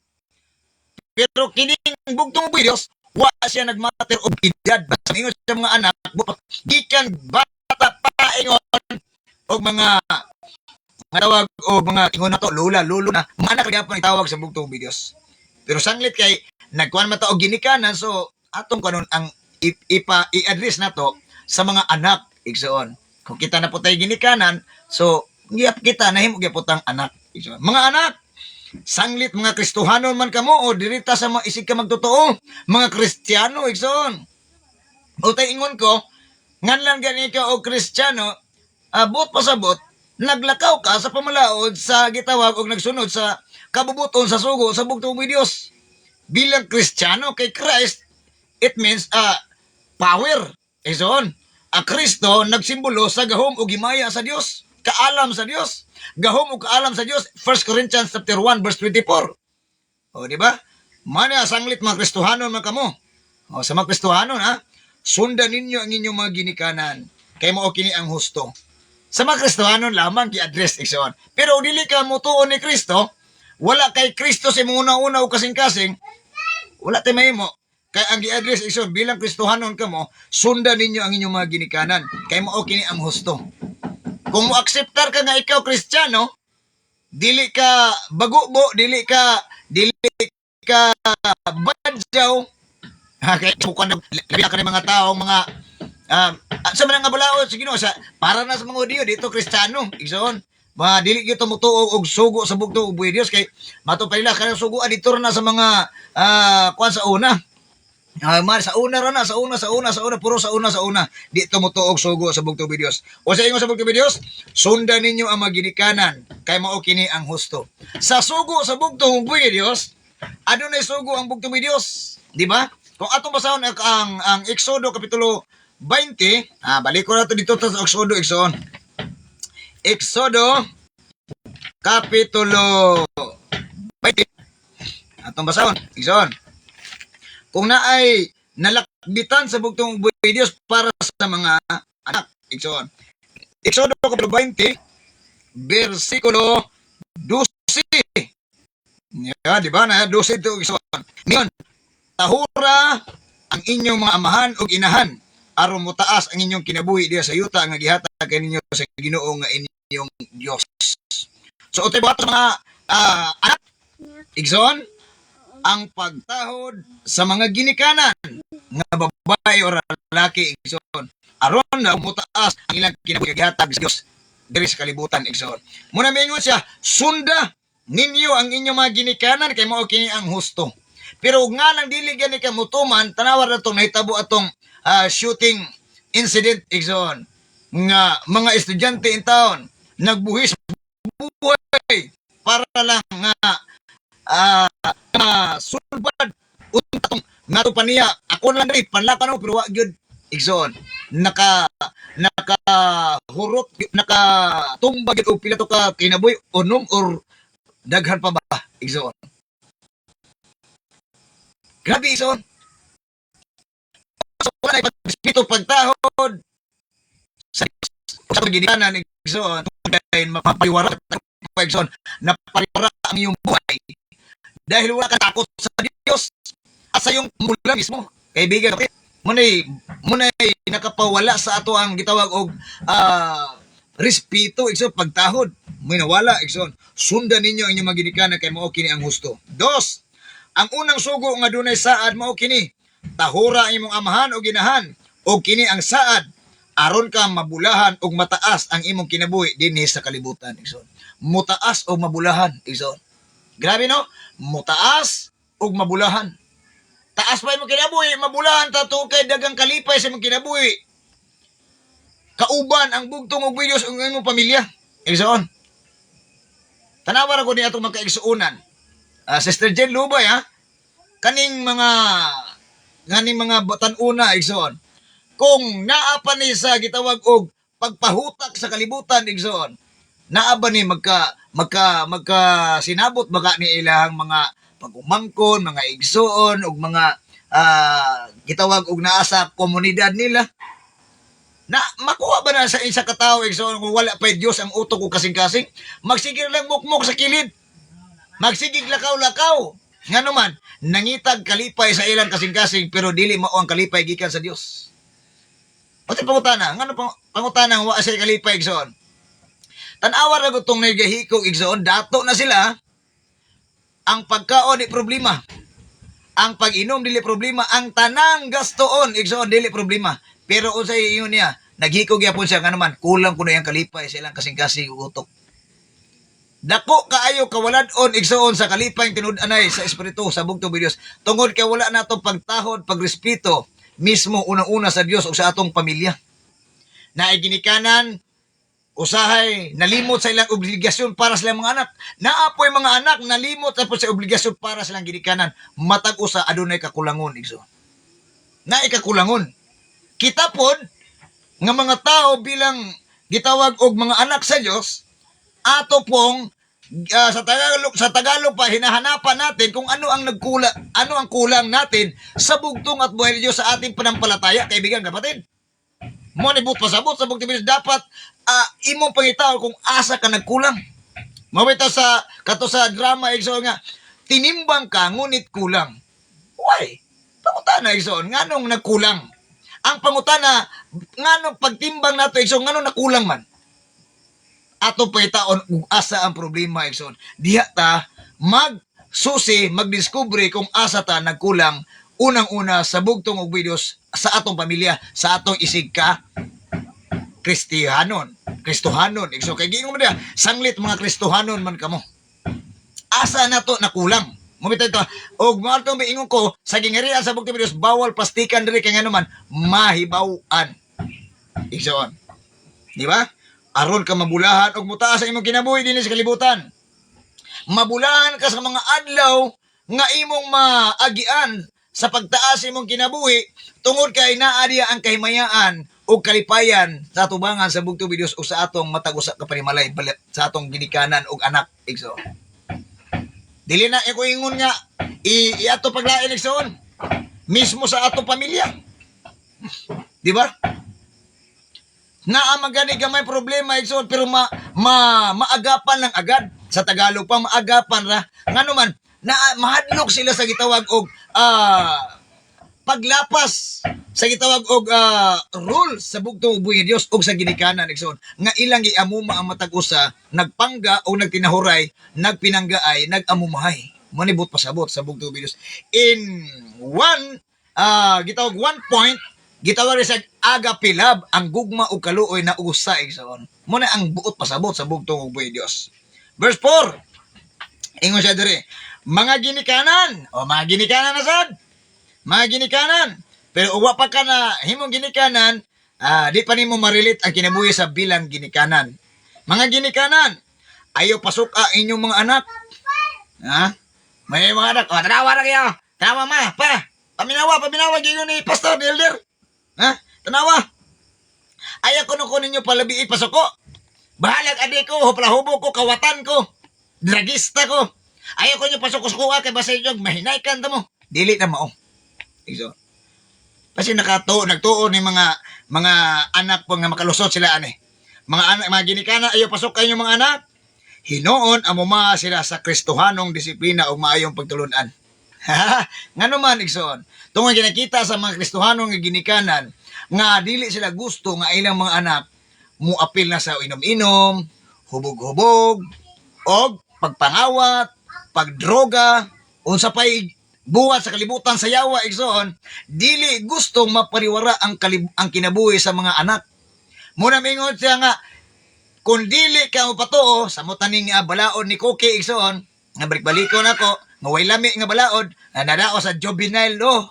pero kining bugtong ug buhi Dios wa siya nagmatter og edad. Basta ingon sa mga anak, gikan bata pa ingon og mga tawag o mga ingon na to lula lulo na mga anak gyapon itawag sa bugtong ug Dios. Pero sanglit kay nagkuan man ta og ginikanan, so atong kanon ang i-address nato sa mga anak igsoon. Kung kita na po tayo ginikanan, so giyap kita nahimo gyapon tang anak igsoon. Mga anak, sanglit mga Kristohanon man kamo o dirita sa mga isig ka magtotoo, mga Kristiyano igsoon. O tay ingon ko, nganlan gani ka og Kristiyano, abot pasabot, naglakaw ka sa pamalaod sa gitawag og nagsunod sa kabubuton sa sugo sa bugtong ug Dios. Bilang Kristiyano kay Christ, it means power. Igsoon. Ang Kristo nagsimbolo sa gahom ug himaya sa Dios, kaalam sa Dios. Gahom ug kaalam sa Dios. 1 Corinthians chapter 1 verse 24. O di ba? Mana sanglit mga Kristohanon man kamo. O sa mga Kristohanon sundan ninyo ang inyong mga ginikanan kay mao kini ang husto. Sa mga Kristohanon lamang gi-address igsoon. Pero dili ka mutuon ni Kristo, wala kay Kristo sa una-una o kasing-kasing, wala tayo mahimo. Kay ang gi-address igsoon bilang Kristohanon kamo, sundan ninyo ang inyong mga ginikanan kay mao kini ang husto. Kung mo akseptar ka nga ikaw Kristiyano, dili ka bagubo, dili ka badyaw. Kay bukan labi ka ng mga tao, mga sa mga balaod sige no sa para na sa mga audio dito Kristiyano igsoon. Mga dili gyud mutuo og sugo sa bugtong ug buhi Dios kay matupay nila kanang suguan dito na sa mga kuan sa una. Sa una, puro sa una. Di ito mo tuog sugo sa bugtong ug Dios. O sa ingon sa bugtong ug Dios, sundan ninyo ang mga ginikanan, kay mao kini ang husto. Sa sugo sa bugtong ug buhi Dios, adunay sugo ang bugtong ug Dios, di ba? Kung atong basahon ang Exodo kapitulo 20, balik ko na to dito sa Exodo igsoon. Exodo kapitulo 20. Atong basahon igsoon. Kung naay nalakbitan sa bugtong buhi Dios para sa mga anak igsoon. Exodo kapitulo 20 bersikulo 12. Ya, di ba na 12 to igsoon. Ngayon, tahura ang inyong mga amahan ug inahan aron motaas ang inyong kinabuhi diha sa yuta nga gihatag kaninyo sa Ginoo nga inyong Dios. So utay buhat sa mga anak igsoon ang pagtahod sa mga ginikanan nga babae o lalaki igsoon aron na motaas ang ilang kinabuhi gihatag sa Dios diri sa kalibutan igsoon. Muna mingon siya, sunda ninyo ang inyong mga ginikanan kay mao kini ang husto. Pero nga lang dili gani ka mutuman tanawar na itong nahitabo atong shooting incident igsoon nga mga estudyante in town nagbuhis buhay para lang nga sulbad untong nato pa niya ako lang rin panlakan mo pero wa gyud igsoon hurot nakatumbag gyud og pila to ka kinabuhi unom or daghan pa ba igsoon. Grabe igsoon. So, wala na ipagspito pagtahod sa ginikanan igsoon dahil mapapaliwara igsoon napariwara ang iyong buhay dahil wala ka takot sa Dios at sa sa iyong mula mismo. Kaibigan, munay nakapawala sa ato ang gitawag og respeto, igsoon, pagtahod. May nawala, igsoon. Sundan ninyo ang inyong magidikanan kay mao kini ang husto. Dos, ang unang sugo nga dunay saad mao kini. Tahura ang imong amahan o ginahan o kini ang saad aron ka mabulahan og mataas ang imong kinabuhi dinhi sa kalibutan, igsoon. Mutaas o mabulahan, igsoon. Grabe no? Mutaas og mabulahan. Taas pa imong kinabuhi, mabulahan ta to kay dagang kalipay sa imong kinabuhi. Kauban ang bugtong og Diyos ang imong pamilya. Igsoon. Tanawa ra ko ni atong magkaigsuonan. Sister Jen Lubay ha. Kaning mga batan-una igsoon. Kung naa pa ni sa gitawag og pagpahutak sa kalibutan igsoon. Naa ba ni magka sinabot baka ni ilahang mga pagumangkon, mga igsoon ug mga gitawag og naa sa komunidad nila. Na makuha ba na sa isa ka tawo igsoon kung wala pa Dios ang utok o kasing-kasing? Magsigig lang mukmok sa kilid. Magsigig lakaw-lakaw. Ngano man, nangitag kalipay sa ilang kasing-kasing pero dili mao ang kalipay gikan sa Dios. Pati pangutana, ngano pangutana wa sa kalipay igsoon? Tanawa ra gutong nagahikog igsoon, dato na sila. Ang pagkaon di problema. Ang pag-inom dili problema, ang tanang gastoon igsoon dili problema. Pero unsay iyon niya, naghikog yapon siya ngano man, kulang kuno yang kalipay sa ilang kasing-kasing utok. Dako kaayo kawalad-on igsoon sa kalipay tinud-anay sa espiritu sa bugtong Dios. Tungod kay wala nato pagtahod, pagrespeto mismo unang-una sa Dios ug sa atong pamilya. Naay ginikanan usahay nalimot sa ilang obligasyon para sa ilang mga anak. Naapoy mga anak nalimot sa obligasyon para sa ilang ginikanan. Matag usa adunay kakulangon igsoon. Naay kakulangon. Kita pod nga mga tao bilang gitawag og mga anak sa Dios, ato pong sa Tagalog pa hinahanapan natin kung ano ang kulang natin sa bugtong at buhay ni Diyos sa ating panampalataya, kaibigan kapatid. Mo ni but pasabot sa bugtong Diyos dapat imong pangitaw kung asa ka nagkulang. Mawita sa kato sa drama igsoon nga tinimbang ka ngunit kulang. Why? Pangutana igsoon nganong nagkulang? Ang pangutana nganong pagtimbang nato igsoon nganong nakulang man? Ato pangitaon ug asa ang problema igsoon. Diha ta magdiskubre kung asa ta nagkulang unang-una sa bugtong ug Diyos sa atong pamilya, sa atong isig ka Kristihanon. Igso kay giingon mo diha, sanglit mga Kristohanon man kamo. Asa nato nakulang? Mumita ito, og mga itong biingon ko, sa gingarian sa bugtong Diyos, bawal plastikan diri kay nga naman, mahibawan. Igsoon. Di ba? Aron ka mabulahan og mutaas sa imong kinabuhi dinhi sa kalibutan. Mabulahan ka sa mga adlaw nga imong maagian sa pagtaas sa imong kinabuhi tungod kay naa diha ang kahimayaan o kalipayan sa atubangan sa bugtong Diyos o sa atong matag usa ka panimalay sa atong ginikanan og anak igsoon. Dili na ako ingon nga iato paglain igsoon mismo sa atong pamilya. Di ba? Naa magani gamay problema igsoon pero maagapan lang agad sa Tagalog pa maagapan ra ngano man na mahadlok sila sa gitawag og paglapas sa gitawag og rule sa bugtong buhi Dios og sa ginikanan igsoon nga ilang giamuma ang matag usa nagpangga o nagtinahuray nagpinanggaay nagamumahay mo ni but pasabot sa bugtong buhi Dios in one gitawag one point gitawag sa agape love ang gugma ug kaluoy na usa igsoon mo na ang buot pasabot sa bugtong ug buhi Dios. Verse 4 ingon siya diri mga ginikanan na sad mga ginikanan pero uwa pa ka na himong ginikanan di pa nimo marilit ang kinabuhi sa bilang ginikanan. Mga ginikanan ayo pasuka inyong mga anak may mga anak tanawa ra kayo tanawa ma pa paminawa gyud ni pastor ni elder tanawa ayo kuno ninyo palabi pasuko bahalag adik ko hubo ko kawatan ko dragista ko ayo ko nyo pasuko kay basa nyo mahinaykan ta mo dili na mao igso kasi nagtuo ni mga anak po nga makalusot sila ani mga anak mga ginikana ayo pasok kayo mga anak hinoon amuma sila sa Kristohanong disiplina o maayong pagtulunan Nga naman, igsoon. Tungod ginakita sa mga Kristohano nga ginikanan, nga dili sila gusto nga ilang mga anak muapil na sa inom-inom, hubog-hubog, o pagpangawat, pagdroga, unsa pa'y buhat sa kalibutan sa yawa, igsoon, dili gustong mapariwara ang kinabuhi sa mga anak. Muna mingon siya nga, kung dili ka upatuo, sa mutaning balaod ni Cookie, igsoon, nga balik-balikon ako, nga way lami nga balaod, na nadao sa juvenile law,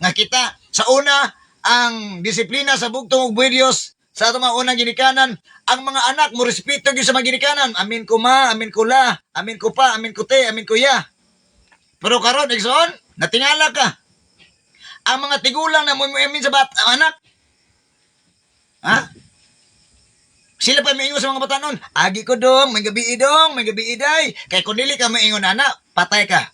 nga kita, sa una, ang disiplina sa bugtong ug buhi Dios, sa ato mga unang ginikanan, ang mga anak mo respeto gyud sa mga ginikanan. Amin ko ma, amin ko la, amin ko pa, amin ko te, amin ko ya. Pero karon igsoon, natingala ka. Ang mga tigulang na amin sa anak. Sila pa maingon sa mga bata noon, agi ko dong, may gabi idong, may gabi iday. Kay kung dili ka maingon anak, patay ka.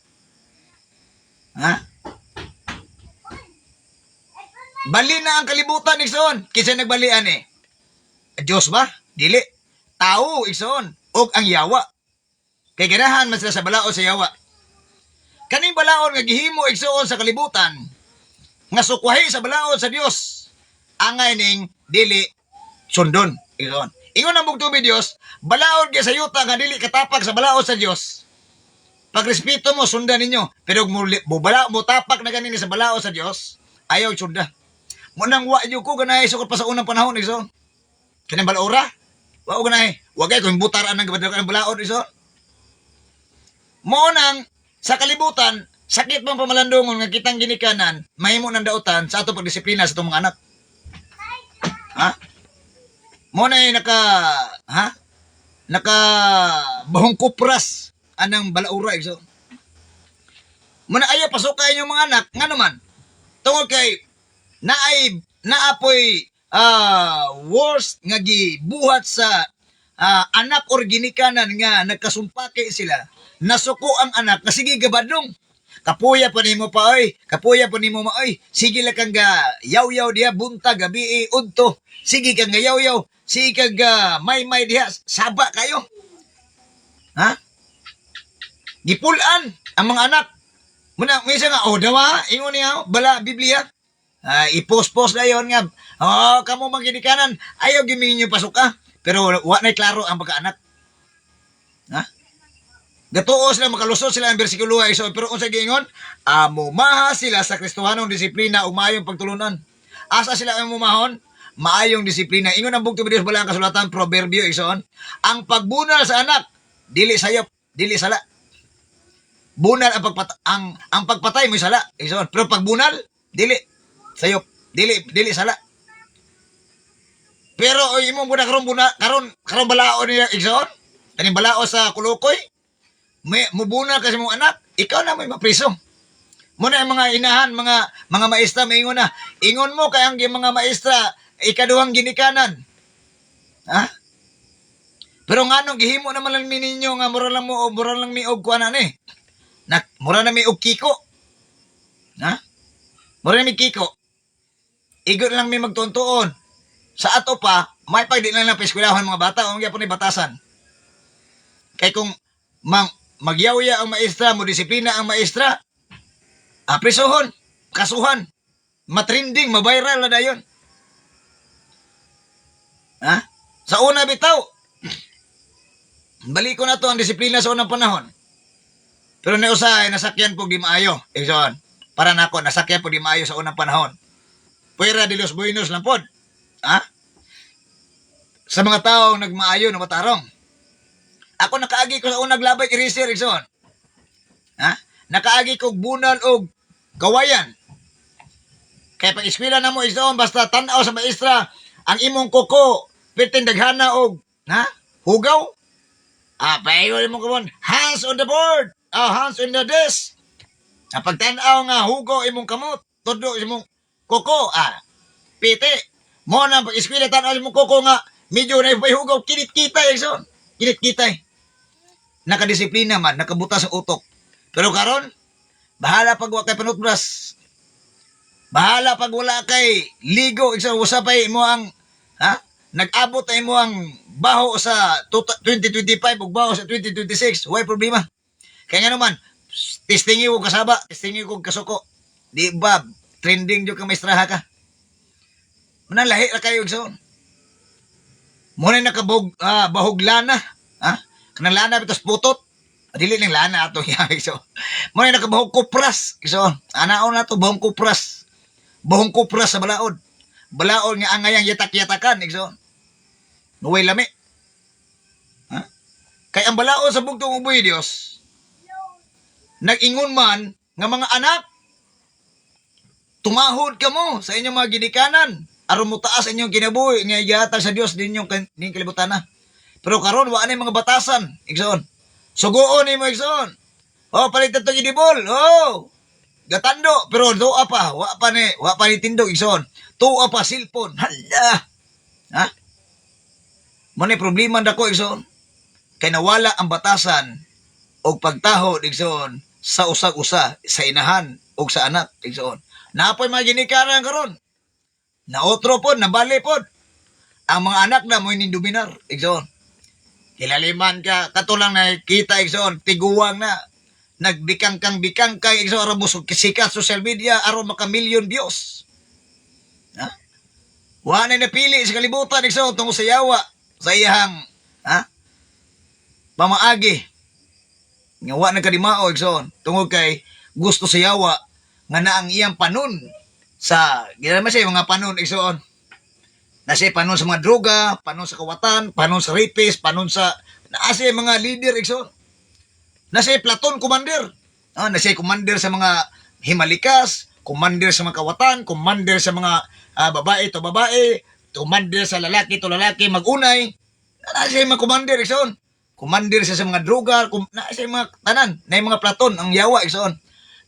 Bali na ang kalibutan, igsoon. Kisa nagbalian Diyos ba? Dili. Tao, igsoon. Og ang yawa. Kay ganahan man sila sa balao sa yawa. Kaning balaon nga gihimo igsoon sa kalibutan, nga sukwahi sa balaod sa Dios, angay ning dili sundon. Igsoon. Ingon ang bugtong Dios, balaod gyud sa yuta nga dili katapak sa balaod sa Dios. Pagrespeto mo, sundan ninyo. Pero mo tapak na ganini sa balaod sa Dios, ayaw sunda. Munang wa jud ko ganahay sukod pa sa unang panahon igsoon. Kanang balaura? Wa ko ganahay. Wa kay kung butaran ang gabadal kanang balaod igsoon. Mo nang sa kalibutan, sakit man pamalandungon nga kitang ginikanan, mahimo nang dautan sa ato pagdisiplina sa atong mga anak. Mo na naka bahong kupras anang balaura igsoon. Mo na ayaw pasukay inyong mga anak, nga naman. Tungod kay naapoy worst nga gibuhat sa anak or ginikanan nga nagkasumpake sila, nasuko ang anak na sige gabadong, kapuya pa nimo pa oy, kapuya pa nimo ma oy, sige lang kang yaw-yaw diha buntag gabi udto, sige kang yaw-yaw, sige kang may diha saba kayo. Gipulan ang mga anak. Muna minsan nga dawa ingon niya bala Biblia. Ipos-pos na yun nga. Kamo magginikanan, ayaw giminyo pasuka. Pero wa na klaro ang pagkaanak. Gatuo sila, makalusot sila ang bersikulo ay so, pero kung sa gingon, mumaha sila sa Kristohanong disiplina o maayong pagtulunan. Asa sila ang mumahon? Maayong disiplina. Ingon ang bugtong Dios bala ang kasulatan, proverbio, igsoon. Ang pagbunal sa anak, dili sayop, dili sala. Bunal ang pagpatay mo sala, igsoon. Pero pagbunal, dili sayop, dili sala. Pero imong muna karon balao niya igsoon. Kaning balao sa kulukoy, mubunal kasi mong anak, ikaw na may mapriso. Muna ang mga inahan, mga maestra, maingon na, ingon mo kay ang mga maestra, ikaduhang ginikanan. Pero nga nung gihimo naman lang ninyo nga mura lang mi og kuanan mura na mi og kiko. Mura na mi kiko. Igot lang mi magtuon-tuon. Sa ato pa, may pag di lang na piskwelahan mga bata, o gyapon ni batasan. Kay kung magyawya ang maestra, mo disiplina ang maestra, prisuhon, kasuhan, matrending, mabiral na dayon. Sa una bitaw, balik ko na to ang disiplina sa unang panahon. Pero nausahay, nasakyan po di maayo. Igsoon, para nako nasakyan po di maayo sa unang panahon. Puwera de los buenos lang po. Sa mga taong nagmaayo na matarong. Ako nakaagi ko sa unang labay eraser, igsoon. Nakaagi ko bunal og kawayan. Kaya pag eskwela na mo igsoon, basta tanaw sa maestra, ang imong kuko, pitin daghana og, hugaw. Payo mo kumon, hands on the board, hands on the desk. Pag tanaw nga hugaw imong kamot, todo imong kuko, piti. Mo na pag eskwela tanaw imong kuko nga, medyo na ipahugaw, kinit-kitay, igsoon. Kinit-kitay. Nakadisiplina man, nakabutas ang utok. Pero karon, bahala pag wala kay panutbras. Bahala pag wala kay ligo, usapay mo ang, nag-abot ay mo ang baho sa 2025 o baho sa 2026. Huwag problema. Kaya nga naman, Testingi ko kasaba, testingi ko kasuko. Di ba, trending jo ka maestraha ka. Manalahi ra kayo igsoon. Muna nakabog, bahog lana. Ha? Kanang lana bitas putot. Dili ning lana ato ya igsoon. Muna nakabahog kupras. Igsoon. Anaon na to, bahong kupras. Bahong kupras sa balaod. Balaod nga angayang yatak-yatakan. Igsoon. Nuway lami. Ha? Kay ang balaod sa bugtong uboy Dios, nag-ingon man nga mga anak, tumahod ka mo sa inyong mga ginikanan. Aron mo taas inyong kinabuhi nga ihatag sa Dios dinyong kalibutan na. Pero karon wa na mga batasan, igsoon. Suguon nimo igsoon. Oh, palitan to gidibol. Oh. Gatando pero doa pa, wa pa ni tindog igsoon. Tuwa pa silpon. Hala. Ha? Mo ni problema dako igsoon. Kay nawala ang batasan og pagtahod igsoon sa usag-usa, sa inahan ug sa anak igsoon. Napoy mga ginikanan karon. Na otro pod, nabali pod. Ang mga anak na mo ininduminar, igsoon. Kilaliman ka, katulang na kita, igsoon, tiguwang na. Nagbikang-bikang kay, igsoon, aron mo sikat social media, aron makamilyon Diyos. Ha? Wa na napili sa kalibutan, igsoon, tungo sa yawa, sa iyahang, pamaagi. Nga wa na kadimao, igsoon, tungo kay gusto sa yawa, nga na ang iyang panon, sa ginama siya mga panon igsoon. Nasi panon sa mga droga, panon sa kawatan, panon sa rapist, panon sa nasi mga leader igsoon. Nasi Platon commander. Nasi commander sa mga himalikas, commander sa mga kawatan, commander sa mga babae to babae, commander sa lalaki to lalaki magunay. Nasi mga commander igsoon. Commander sa mga droga, nasi mga tanan, na mga Platon ang yawa igsoon.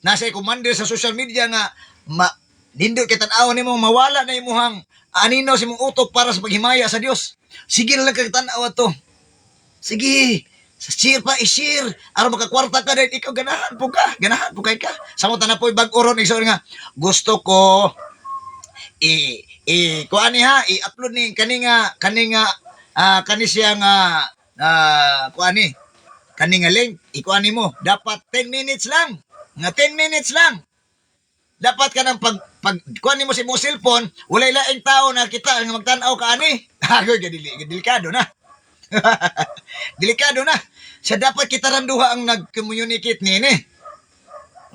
Nasi commander sa social media nga dindot kay tan-aw nimo mawala na imong anino sa imong utok para sa paghimaya sa Dios. Sige na lang kag tan-aw ato. Sige. Sa share pa i-share aron makakwarta ka dahil ikaw ganahan po kay ka. Samot na po'y bag-o ron igsoon nga gusto ko kuani i-upload ni kani siya nga kuani kani nga link ikuani mo dapat 10 minutes lang. Nga 10 minutes lang. Dapat ka nang pag kuan mo si mong cellphone, walay laing tao na kita nga magtan-aw ka ani. Agoy delikado na. Delikado na. Sa dapat kita randuha ang nag-communicate nini.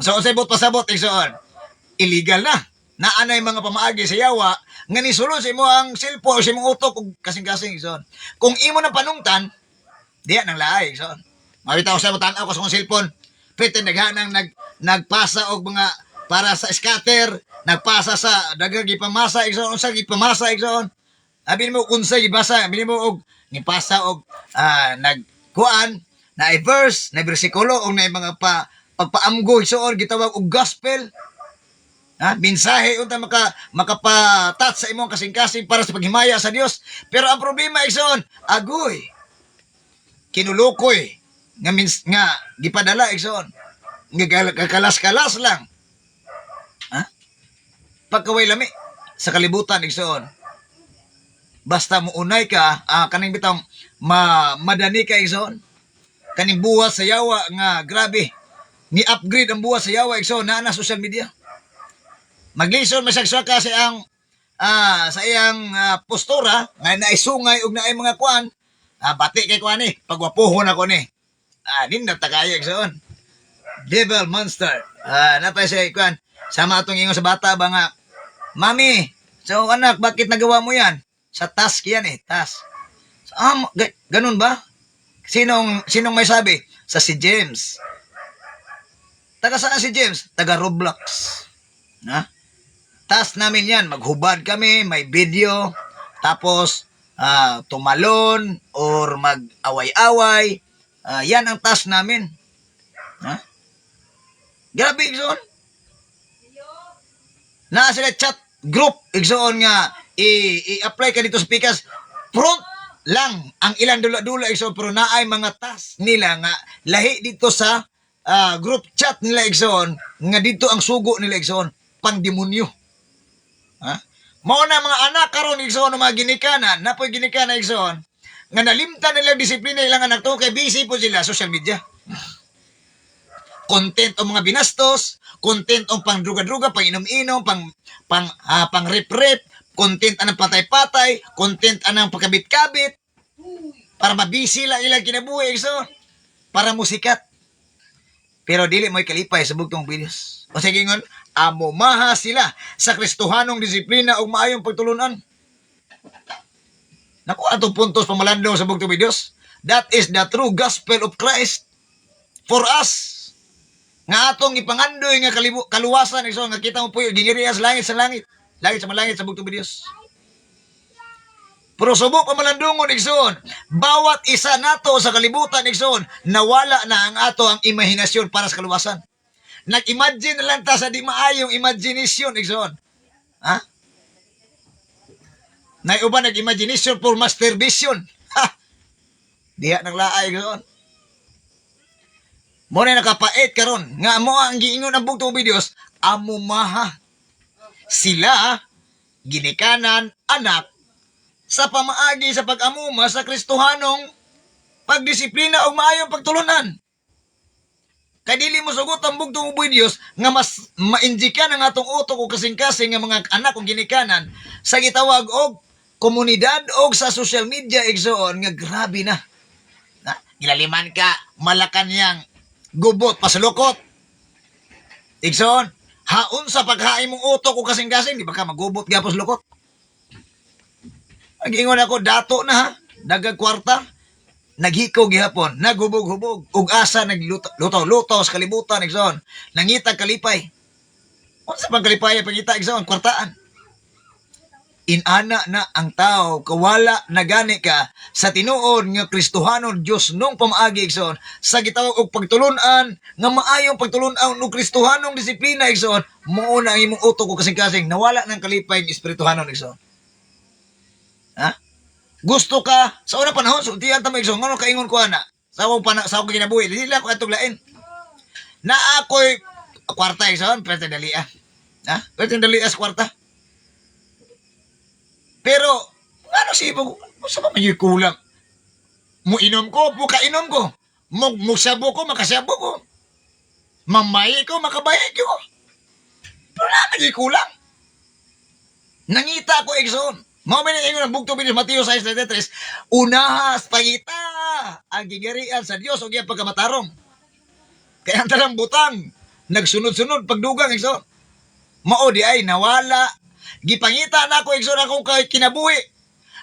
So usay bot pasabot igsoon. Illegal na. Naanay mga pamaagi sa yawa nga nisulo sa imo ang cellphone sa imong utok ug kasing-kasing igsoon. Kung imo nang panungtan, diya nang laay igsoon. Mabitaw sa mo tan-aw ka sa imong cellphone. Pwede naghanang nagpasa og mga para sa scatter, nagpasa sa daghang gipamasa igsoon unsa gipamasa igsoon. Abi mo unsa gibasa, abi mo og gipasa og nagkuan na verse, na bersikulo og na mga pagpaamgo igsoon gitawag og gospel. Mensahe unta makapatat sa imong kasing-kasing para sa paghimaya sa Dios. Pero ang problema igsoon, agoy kinulukoy nga gipadala igsoon. Nga kalas-kalas lang. Pagkaway lami sa kalibutan igsoon. Basta muunay ka, kaning bitang madani ka igsoon. Kaning buhat sa yawa nga grabe. Ni upgrade ang buhat sa yawa igsoon na social media. Maglison masagswa ka sa iyang postura nga naisungay og naay mga kuan. Bati kay kuan ni, pagwapuhon ako ni. Dinda tagaya igsoon. Devil monster. Napay siya kuan. Sama atong ingon sa bata ba nga, Mami, so anak, bakit nagawa mo yan? Sa task yan task. So, ganun ba? Sinong may sabi? Sa si James. Taga saan si James? Taga Roblox. Task namin yan, maghubad kami, may video, tapos tumalon or mag-away-away. Yan ang task namin. Grabe, igsoon. Na sila chat group igsoon nga i-apply ka dito sa Pikas. Front lang ang ilang dula-dula igsoon pero naay mga task nila nga lahi dito sa group chat nila igsoon nga dito ang sugo nila igsoon pangdemonyo. Mao na mga anak karon igsoon mga ginikanan napoy ginikanan igsoon nga nalimtan nila disiplina ilang anak to kay busy po sila social media. content o mga binastos, content o pang druga-druga, pang inom-inom, pang rip-rip, content anang patay-patay, content anang pagkabit-kabit, para mabisi lang ilang kinabuhi, so, para musikat. Pero dili mo'y kalipay sa bugtong videos. O sige ngon, amumaha sila sa Kristohanong disiplina o maayong pagtulunan. Naku, atong puntos pamalandong sa bugtong videos. That is the true gospel of Christ for us. Nga atong ipangandoy nga kaluwasan, so, nga kita mo po yung gingiriya sa langit, langit sa malangit sa bugtong videos. Pero subok pamalandungon, igsoon, bawat isa nato sa kalibutan, igsoon, nawala na ang ato ang imahinasyon para sa kaluwasan. Nag-imagine na lang ta sa di maayong imagination, igsoon. Ha? Naiuban nag-imagination for masturbation. Ha! Diha nang laay, igsoon. Muna nakapait karon nga mo ang giingon ang bugtong videos, amumaha. Sila, ginikanan, anak, sa pamaagi sa pag-amuma sa Kristohanong pagdisiplina o maayong pagtulunan. Kay dili mo sugot ang bugtong videos nga mas maindikan ang atong utok o kasing-kasing nga mga anak o ginikanan sa gitawag og komunidad o sa social media, igsoon nga grabe na. Gilaliman ka, Malacanang, gubot, pasalukot. Igsoon, haon sa paghain mong utok o kasing-kasing, di ba ka magubot gapos lukot? Nag-ingon ako, dato na ha, dagag kwarta, naghikaw gihapon, naghubog-hubog, ug asa nagluto sa kalibutan, igsoon, nangitag kalipay. Ano sa pang kalipay, pangita, igsoon, kwartaan. Inana na ang tao, kawala na gani ka sa tinuod nga Kristohanon Diyos nung pamaagi, igsoon, sa gitawag og pagtulunan, nga maayong pagtulunan ng Kristohanong disiplina, igsoon, muuna ang imong utok o kasing-kasing, nawala ng kalipay ng Espirituhanon, igsoon. Ha? Gusto ka sa unang panahon sultihan ta maigsoon ngono kaingon ko ana sa akong kinabuhi dili ako atong lain na ako'y kwarta igsoon pwede dali ha pwede dali sa kwarta pero ano si ibo sa pa may kulang mo inom ko buka inom ko mo sabo ko makasabo ko mamay ko makabayad ko pero na may kulang nangita ko igsoon. Mga miniging ng bugtong videos, Mateo 6:33, unahas pangita ang gigarian sa Diyos o giyang pagkamatarong. Kaya ang talang butang, nagsunod-sunod, pagdugang, igsoon. Mao di ay nawala. Gipangita na ako, igsoon, akong kinabuhi.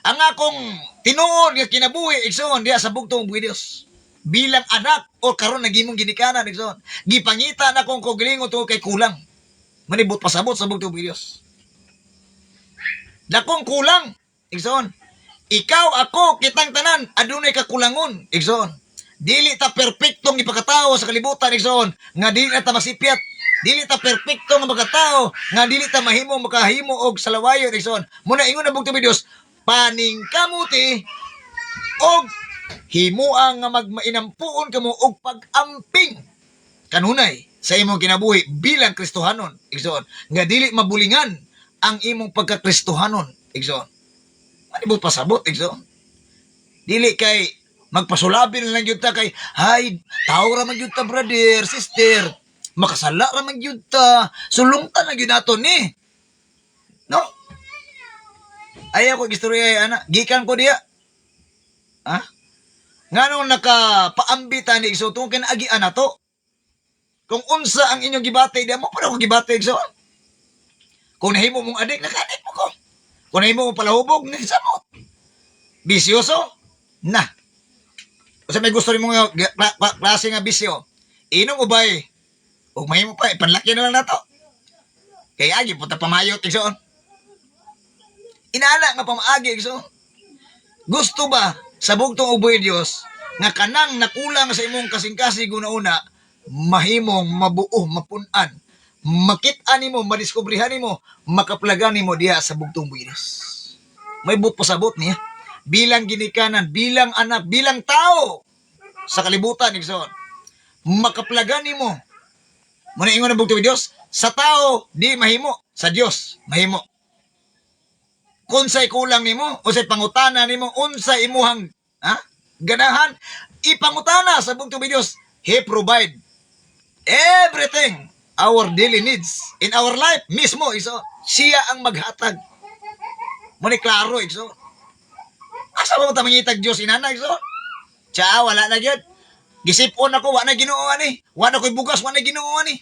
Ang akong tinuod nga kinabuhi, igsoon, diya sa bugtong videos. Bilang anak o karon nagimong ginikanan, igsoon. Gipangita na akong kugilingon to kay kulang. Manibot pasabot sa bugtong videos. Dakong kulang, igsoon. Ikaw, ako, kitang tanan, adunay kakulangon, igsoon. Dili ta perpektong ipakatao sa kalibutan, igsoon, nga dili ta masipyat. Dili ta perpekto nga magkatao, nga dili ta mahimo makahimo og salawayon, igsoon. Muna ingon na bugtong videos, paningkamuti og himuang nga magmainampuon kamo og pag-amping kanunay sa imong kinabuhi bilang Kristohanon, igsoon. Nga dili mabulingan ang imong pagkakristohanon, igsoon. Manibot pasabot, igsoon. Dili kay magpasulabi na lang yun ta kay, hay, tao ra man yun ta, brother, sister. Makasala ra man yun ta. Sulungtan na yun nato ni. No? Ayaw ko istorya, ana. Gikan ko diya. Ha? Nga nung nakapaambita ni igsoon, tungkol kinaagian na to. Kung unsa ang inyong gibate, diya mo pa ako gibate, igsoon. Kung nahimo mong adik, nakadik mo ko. Kung nahimo mong palahubog, nasamot. Bisyoso? Na. Kasi may gusto rin mong klase nga bisyo. Inom ubay. Huwag mahimo pa, ipanlaki na lang na to. Kaya agi, punta pamayot, igsoon. Inaala nga pamaagi, igsoon. Gusto ba, sa bugtong uboy Diyos, nga kanang nakulang sa imong kasing-kasing una-una, mahimong mabuo, mapunan, makita nimo, madiskubrihan nimo, makaplagan nimo diha sa bugtong buwis. May but pasabot niya. Bilang ginikanan, bilang anak, bilang tao sa kalibutan, igsoon. Makaplagan nimo. Muna ingon ang bugtong Diyos, sa tao di mahimo, sa Diyos mahimo. Unsay kulang nimo, unsay pangutana nimo, unsay imuhang ganahan, ipangutana sa bugtong Diyos, He provide. Everything our daily needs in our life mismo iso siya ang maghatag. Mo ni klaro iso. Asa mo ta mangitag Dios inana iso? Tsa wala na gyud. Gisipon ako wa na Ginoo ani. Wa na koy bugas wa na Ginoo ani.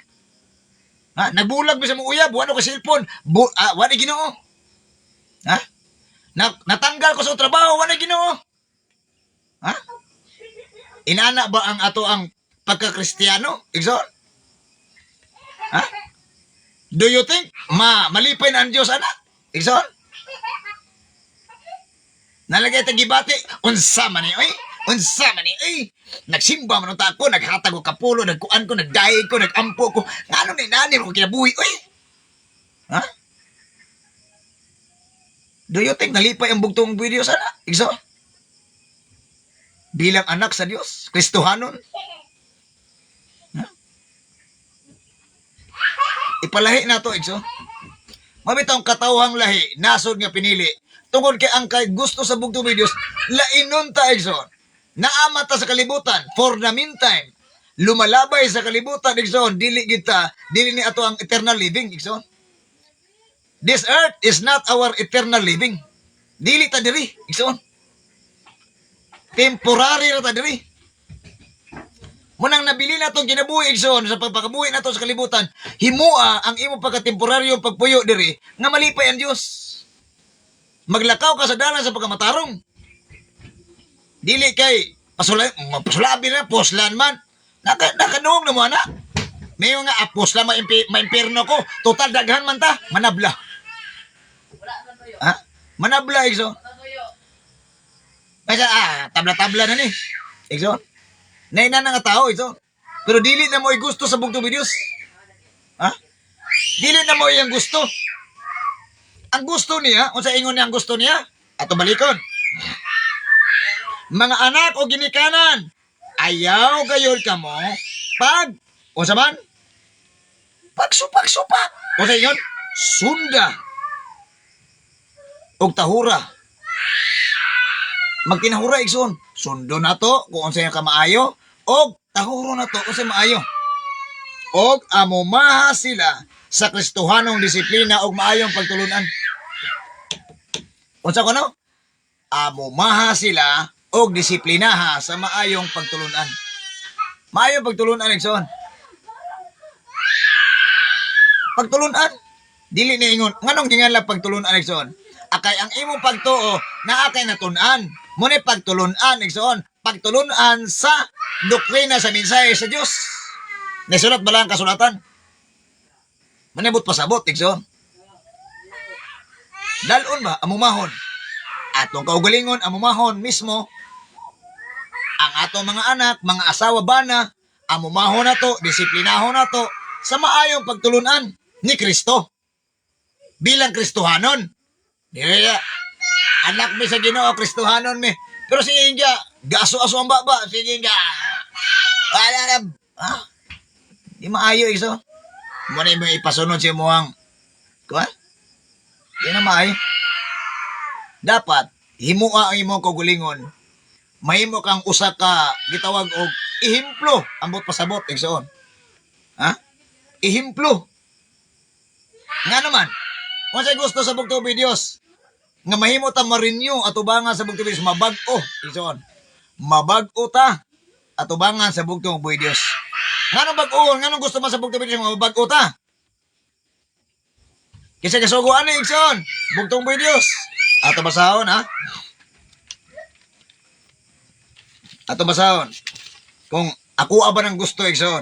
Ha, nagbulag ba sa mong uyab, wa na koy cellphone. Wa na Ginoo. Ha? Natanggal ko sa trabaho wa na Ginoo. Ha? Inana ba ang ato ang pagka-Kristiyano? Igsoon? Ha? Do you think malipay na ang Diyos, anak? Igsoon? Nalagay tagibati, unsa man ni, oy? Unsa man ni, oy? Nagsimba man ta ako, naghatag ko kapulo, nagkuan ko, nagdayeg ko, nagampo ko. Ngano ni nani ko kinabuhi, oy? Ha? Do you think nalipay ang bugtong video sana? Igsoon? Bilang anak sa Diyos, Kristohanon. Ipalahi na to, Igso. Mabitang katawhang lahi, nasod nga pinili. Tungkol kay ang kay gusto sa bugtong videos, lainon ta, Igso. Naamata sa kalibutan, for the meantime. Lumalabay sa kalibutan, Igso. Dili ni ato ang eternal living, Igso. This earth is not our eternal living. Dili ta diri, Igso. Temporary na ta diri. Munang nabili na itong kinabuhi, Igsoon, sa pagpakabuhi na ito sa kalibutan, himua ang imo pagkatemporaryong pagpuyo diri, nga malipay ang Diyos. Maglakaw ka sa dalan sa pagkamatarong. Dili kay, pasulabi na, poslan man. Nakanuong na mo, anak. May nga, poslan, ma-impirno ko. Total, daghan man ta, manabla. Ha? Manabla, Igsoon. Kaya, tabla-tabla na ni. Igsoon. Naina na nga tao ito. Pero dili na mo gusto sa bugtong videos. Ha? Dili na mo iyang gusto. Ang gusto niya, kung sa ingon niya ang gusto niya, ato balikon. Mga anak o ginikanan, ayaw gayod ka mo, o sa man? Pagsupak-supak. O sa ingon, sunda. O tahura. Magkinahura, Igsoon. Sundo na to, kung sa'yo ka maayo, o tahuro na to, kung sa'yo maayo. O amumaha sila sa Kristohanong disiplina o maayong pagtulunan. Kung sa kuno? Amumaha sila o disiplinaha sa maayong pagtulunan. Maayong pagtulunan, Igsoon. Pagtulunan. Dili na ingon. Nganong gingan lang pagtulunan, Igsoon? Akay ang imong pagtuo na akay natunan. Muna pagtulunan, Igsoon. Pagtulunan sa doktrina sa mensahe sa Diyos. Nasulat ba lang kasulatan? Manibot pasabot, Igsoon. Dalon ba? Amumahon. Atong kaugalingon, amumahon mismo. Ang atong mga anak, mga asawa bana, amumahon na to, disiplinahon na to, sa maayong pagtulunan ni Kristo. Bilang Kristohanon. Diya, anak mi sa Ginoo, Kristohanon mi. Pero si India, gaso-aso ang baba. Sige nga. Di maayo, Igso. Muna mo ipasunod si Muang. Kuha? Di na maayo. Dapat, himua ang imong kagulingon. Mahimo kang usa ka, gitawag og ihimplo. Ambot pasabot, Igsoon. Ha? Ihimplo. Nga naman, kung sa'y gusto sa bugtong videos, nga mahimo ta ma-renew atubangan sa bugtong videos, mabag-o, Igsoon. Mabag-o ta atubangan sa bugtong videos. Nganong bag-o? Nganong gusto man sa bugtong videos, mabag-o ta? Kisa kasuguan ni Igsoon, bugtong videos. Ato basahon, ha? Ato basahon. Kung ako ba ng gusto, Igsoon.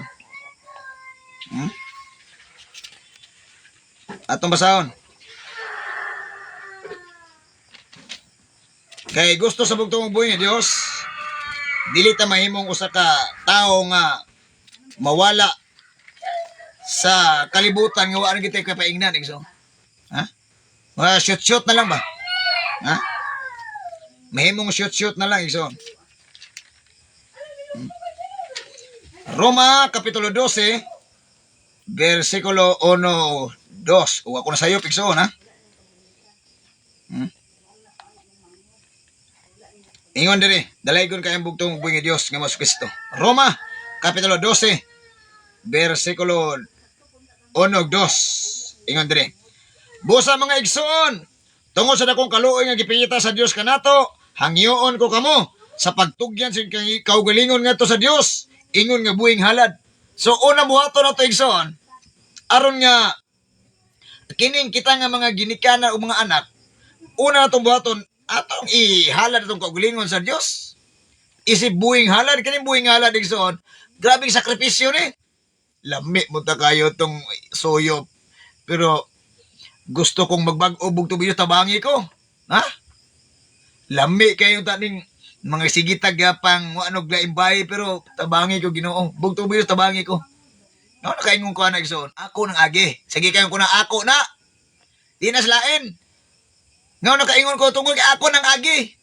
Atong basahon. Kay gusto sa bugtong buhay ni Dios, dili ta mahimong usa ka tao nga mawala sa kalibutan nga wala gitay kapaingnan, Igsoon. Ha? Shoot na lang ba? Ha? Mahimong shoot na lang, Igsoon. Roma kapitulo 12 versikulo 1-2. O ako na sayo, Igsoon, ha? Ingon diri, dalaygon kayang bugtong buhay ni Dios nga mas Kristo. Roma kapitulo 12 versikulo 1-2. Ingon dire. Busa mga igsoon, tungod sa dakong kaluoy nga gipiyita sa Dios kanato, hangyoon ko kamo sa pagtugyan sa kaugalingon ngadto sa Dios, ingon nga buhing halad. So una buhaton nato igsoon, aron nga kining kita nga mga ginikanan o mga anak, una natong buhaton atong ihalad atong kaugalingon sa Dios. Isip buhing halad, kining buhing halad igsoon, grabing sakripisyo ni. Lami mo ta kayo tong soyop. Pero gusto kong magbag-o bugto biyo tabangi ko. Ha? Lami kayo taning mga sigitag pang ano glaimbay pero tabangi ko Ginoo. Bugto biyo tabangi ko. No nakaingon ko na igsoon. Ako nang agi. Sige kayo ko na ako na. Di na slain. No nakaingon ko tungod kay ako nang agi.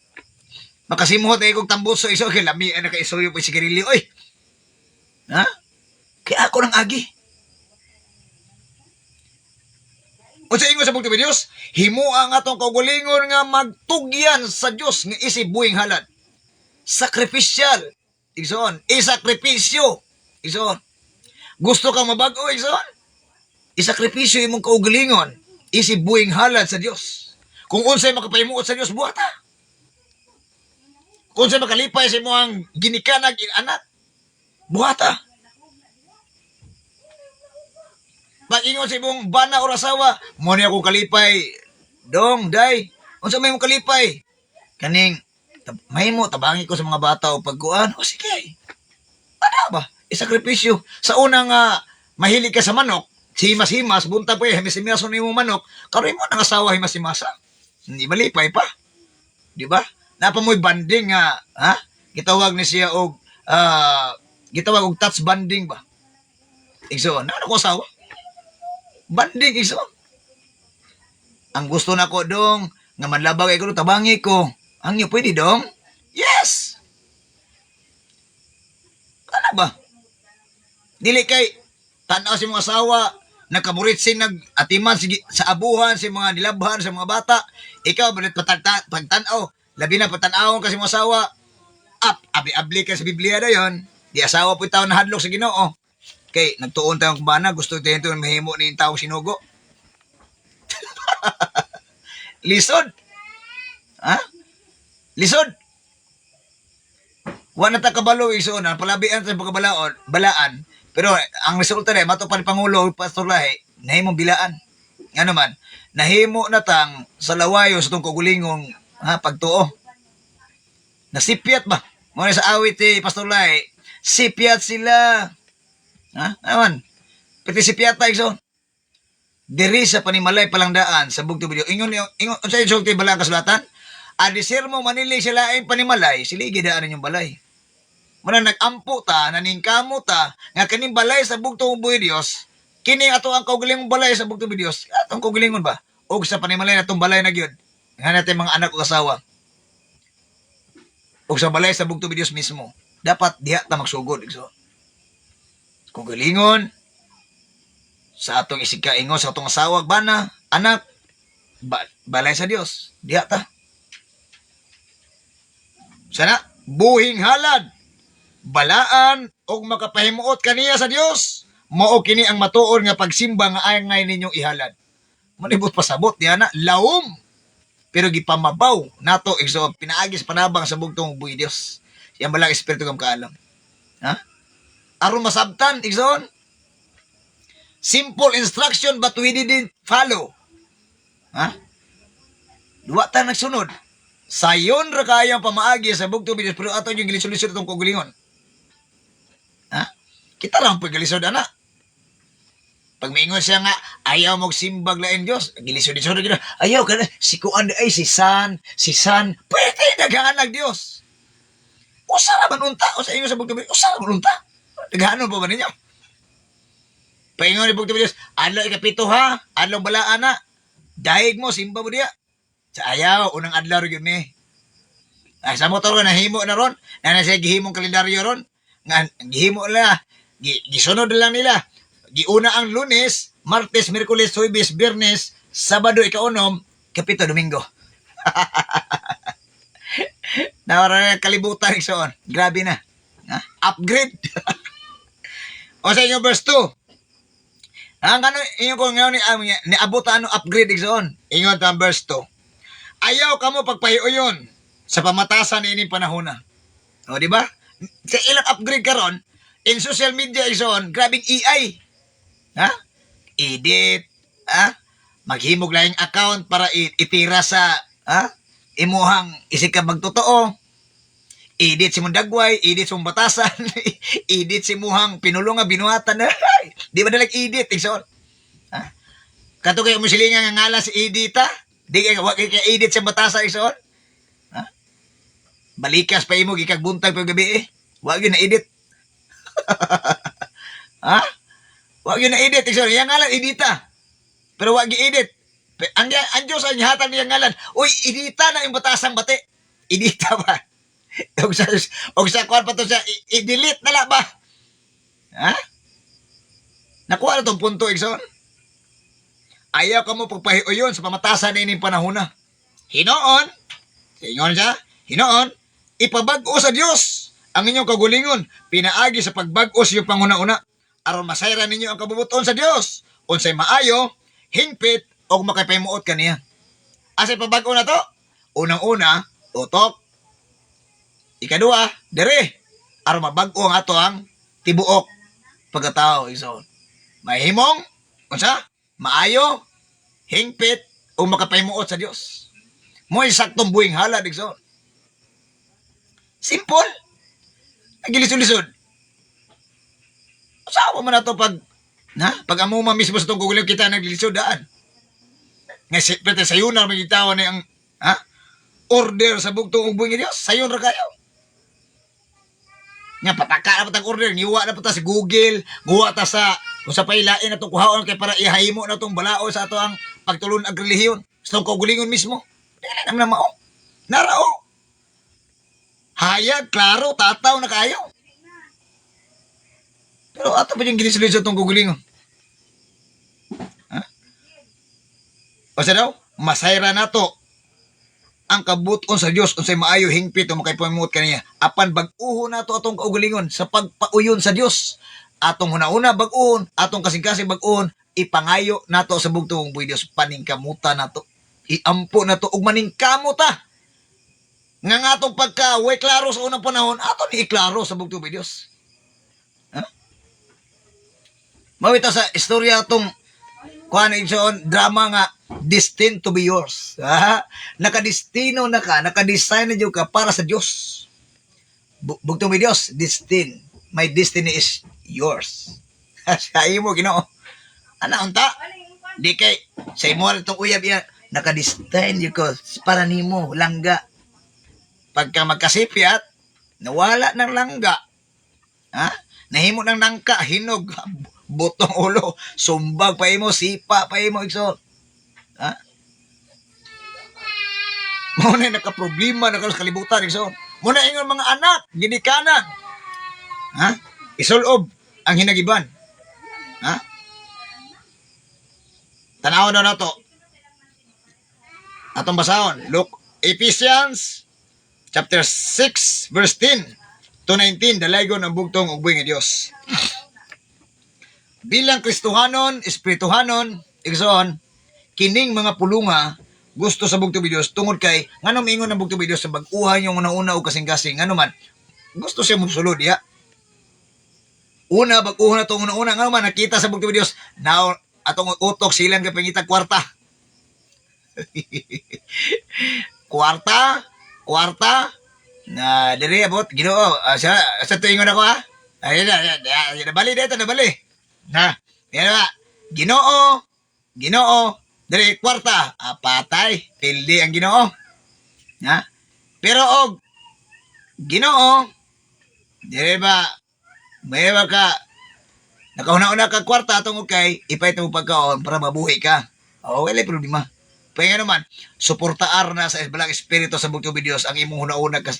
Makasimuhot ay kong tambos so iso kay lami ana kay isoyo po si Kirilio oy. Ha? Kay ako nang agi. O sa ingon sa bugto Dios, himo ang atong kaugalingon nga magtugyan sa Dios nga isip buhing halad. Sakripisyal. Igsoon, isakripisyo. Igsoon. Gusto ka mabag-o, igsoon? Isakripisyo imong kaugalingon, isip buhing halad sa Dios. Kung unsay makapahimuot sa Dios, buhata. Kung unsay makalipay sa imong ginikanag anak, buhata. Pag-ingon sa imong bana o asawa, mo ni akong kalipay. Dong, day. Unsa may mong kalipay? Kaning, mahimo, tabangi ko sa mga bata o pagkuan. O sige. Ano ba? Isakripisyo. Sa unang mahilig ka sa manok, himas-himas, bunta po himas-himason ni mong manok, karoy mo ng asawa himas-himasa. Hindi malipay pa. Di ba? Napa mo'y banding nga, ha? Gitawag ni siya og, gitawag og touch banding ba? Igsoon, ano ko asawa? Banding iso. Ang gusto na ko dong nga manlabag ay ko tabangi ko. Ang iyo pwede dong? Yes. Ano ba? Dili kay tanaw si mga asawa nakamuritsin nag-atiman sa abuhan sa mga nilabhan sa mga bata. Ikaw balit pagtanaw, labi na pagtanawon kasi mga asawa. Abi-abli ka sa Biblia dayon. Di asawa po tao na hadlok sa Ginoo. Kay nagtuon tayong kubana, gusto tayo ito mahimo ni taong sinugo. Lisod. Ha? Lisod. Wala ta kabalo iso na palabian sa balaan. Pero ang resulta rin, mato pa ni Pangulo, Pastor Lahi, nahimong bilaan. Ano man, nahimo na tang sa lawayo sa itong kagulingong pagtuo. Nasipyat ba? Muna sa awit Pastor Lahi, sipyat sila. Ha? Aman. Piti si Piata igso. Diri sa panimalay palangdaan sa bugto video. Ingon sa insulti balang kasulatan. Adisir mo manili sila ay panimalay, siligi daan yung balay. Muna nag-ampo ta, naningkamo ta, nga kaning balay sa bugto video Dios. Kini ato ang kaugalingon balay sa bugto video Dios. Atong kaugalingon ba? Og sa panimalay natong balay na gyud. Nga natin mga anak o asawa. Og sa balay sa bugto video Dios mismo. Dapat diha ta magsugod igso. Kung galingon sa atong isikaingon sa atong asawa bana anak balay sa Dios diha ta sana buhing halad balaan og makapahimuot kaniya sa Dios mao kini ang matuod nga pagsimba nga angay ninyong ihalad manibot pasabot diha na lawom pero gipamabaw nato igso pinaagis panabang sa bugtong buhi Dios yang balang espiritu kam kaalam ha aron masabtan, igsoon. Simple instruction but we didn't follow. Ha? Duwa ta nagsunod. Sayon ra kayang pamaagi sa bugto bilis pero ato yung gilisod-lisod itong kugulingon. Ha? Kita lang po gilisod, ana. Pag maingon siya nga, ayaw mong simbag lain Diyos. Gilisod-lisod na ayaw ka na. Si Kuan ay si San. Pwede naghahanag Diyos. Usa ra man unta. O sa inyo sa bugto bilis, usa ra man unta. Naghahanon pa ba ninyo? Paingon ni Bugto Diyos, adlaw ikapito ha, adlaw balaan na. Daig mo, simba mo diya. Sa ayaw, unang adlaw rin ni. Ay, sa motor ko, nahimo na ron. Na nasa gihimong kalendaryo ron. Nga, gihimo na. Gisunod lang nila. Giuna ang Lunes, Martes, Miyerkules, Huwebes, Biyernes, Sabado, Ikaunom, Kapito, Domingo. Nawara na kalibutan, Iksoon. Grabe na. Ha? Upgrade. O sa inyo verse 2. Ang ano inyo ko ngayon ni abot ano upgrade igsoon. Ingon ta verse 2. Ayaw kamo pagpahiuyon sa pamatasan ini panahon na. O di ba? Sa ilang upgrade karon in social media igsoon, grabing AI. Ha? Edit, ha? Maghimog laing account para itira sa imuhang isikab magtotoo. Edit si mong dagway, edit si mong batasan, edit si muhang pinulong nga binuhatan. Di ba dalag edit, igsoon? Ha? Kato kayo musilinga nga ngala si Edita, di kaya edit sa batasan, igsoon? Ha? Balikas pa imo, gikagbuntag pa gabi Wag yun na edit. Ha? Wag yun na edit, igsoon. Yang ngalan, Edita. Pero wag i-edit. Ang Diyos ang hatag niyang ngalan. Uy, Edita na yung batasang bate. Edita ba? Og sa kuwan pa to siya, i-delete na lang ba? Ha? Nakuha na itong punto, Ikson. Ayaw ka mo pagpahiuyon sa pamatasan na ining panahon na. Hinoon, ingon siya, hinoon, ipabag-o sa Diyos ang inyong kagulingon, pinaagi sa pagbag-o sa iyong panguna-una, aron masayran ninyo ang kabubuton sa Diyos, unsay maayo, hingpit, o makapaymuot kaniya. Asa ipabag-o na to? Unang-una, utok. Ikadua, dere, aron mabag-o ang ato ang tibuok pagkatao, Ikson. Mahimong, unsa? Maayo, hingpit, o makapaymuot sa Diyos. Mo'y saktong buwing halad, Ikson. Simple. Nagilisod-lisod. Asawa man na to pag amuma mismo sa itong guguliw kita naglilisod daan. Nga pwede sayo na magitawan na ang order sa bugtong ubong ni Diyos. Sayo na kayo. Nga pataka na patang order. Niwa na pata sa Google. Guwa ta sa kung sa pailain na itong kuhaon kay para ihaymo na itong balao sa ato ang pagtulon ag relihiyon. Sa itong kagulingon mismo. Dili naman na mao. Narao. Hayag, klaro, tataw na kayo. Pero ato pa yung ginislisod itong gugulingon. O sa daw, masayra na to ang kabuton sa Diyos unsay maayo hingpit o makaypamut kaniya. Apan bag-uho na to atong kaugalingon sa pagpauyon sa Diyos. Atong una-una bag-uhon, atong kasing-kasing bag-uhon, ipangayo na to sa bugtong buhay Diyos. Paningkamuta na to. Iampo na to ug maningkamuta. Nga nga atong pagka-way klaro sa unang panahon, aton iklaro sa bugtong buhay Diyos. Mawita sa istorya atong kuan igsoon drama nga destined to be yours. Nakadestino na ka, nakadesign na ka para sa Diyos. Bugtong may Diyos, destined. My destiny is yours. Sa imo, Ginoo. Ana, unta? Di kay, sa imo itong uyab yan, nakadesign yun ko para nimo, langga. Pagka magkasipiat, nawala ng langga. Nahimo ng nangka, hinog, butong ulo, sumbag pa imo, sipa pa imo, Ikson. Muna nakaproblema na kalos kalibutan, Ikson. Muna ingon mga anak, ginikanan. Isulob ang hinagiban. Tanawon na to. Atong basahon. Look, Ephesians chapter 6 verse 10 to 19, dalaygon ang bugtong ug buhing nga Dios. Bilang Kristohanon, Espirituhanon, Ikson, kining mga pulunga gusto sa bugtong Diyos tungod kay nganong ingon ang bugtong Diyos sa bag-uhan yung una-una o kasing-kasing ngano man gusto siya mosulod ya. Una bag-uhan na tong una-una ngano man nakita sa bugtong Diyos now atong utok silang kay pangita kwarta. kwarta na diri abot Ginoo sa tuingon ako ayun na bali dito na bali yan ba Ginoo diri kwarta, patay, pildi ang Ginoo. Pero og Ginoo, diri ba may ka nakahuna-una ka kwarta atong kay ipait mo pagkaon para mabuhi ka. Wala problema. Kaya naman, suportaar na sa balang espiritu sa bugtong Diyos ang imong huna-una ka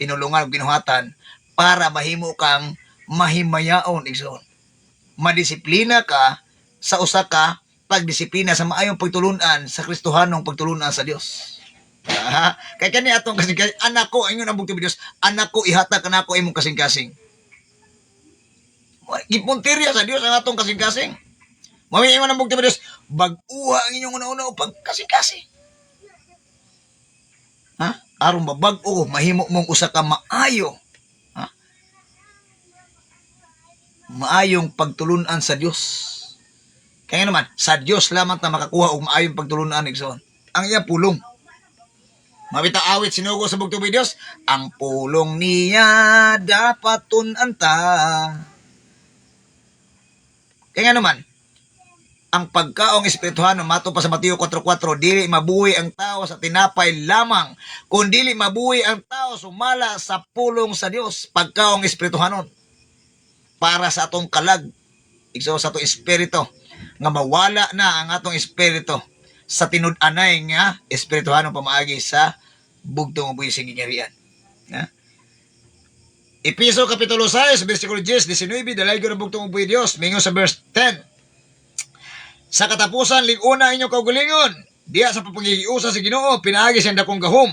pinulungan o binuhatan para mahimo kang mahimayaon, Ikson. Madisiplina ka sa usa ka pagdisiplina sa maayong pagtulunan sa Kristohanong pagtulunan sa Dios. Kay kani atong kasing-kasing anak ko ingon ang bugtong Dios, anak ko ihatag kanako imong kasing-kasing. Gipuntirya sa Dios ang atong kasing-kasing. Mamiingon ang bugtong Dios, bag-uha ang inyong una-una o pagkasing-kasing. Ha? Aron ba bag-o, mahimo mong usa ka maayo. Ha? Maayong pagtulunan sa Dios. Kaya naman, sa Dios lamang na makakuha og maayong pagtulunan igsoon. Ang iya pulong. Mabita awit sinugo sa bugtong Dios, ang pulong niya dapat tunanta. Kaya naman, ang pagkaong espirituhano mato pa sa Mateo 4:4, dili mabuhi ang tao sa tinapay lamang, kundi mabuhi ang tao sumala sa pulong sa Dios. Pagkaong espirituhanon para sa atong kalag, igso sa atong espiritu, nga mawala na ang atong espiritu sa tinud-anay nga espirituhano pamaagi sa bugtong uboy sing gingharian. Ha? Episo kapitulo 6, versikulo 10, 19, dalaygon ang bugtong uboy Dios, mingon sa verse 10. Sa katapusan, liguna inyo kaugalingon, diya sa papagigiusa sa Ginoo, pinaagi siyang dakong gahom.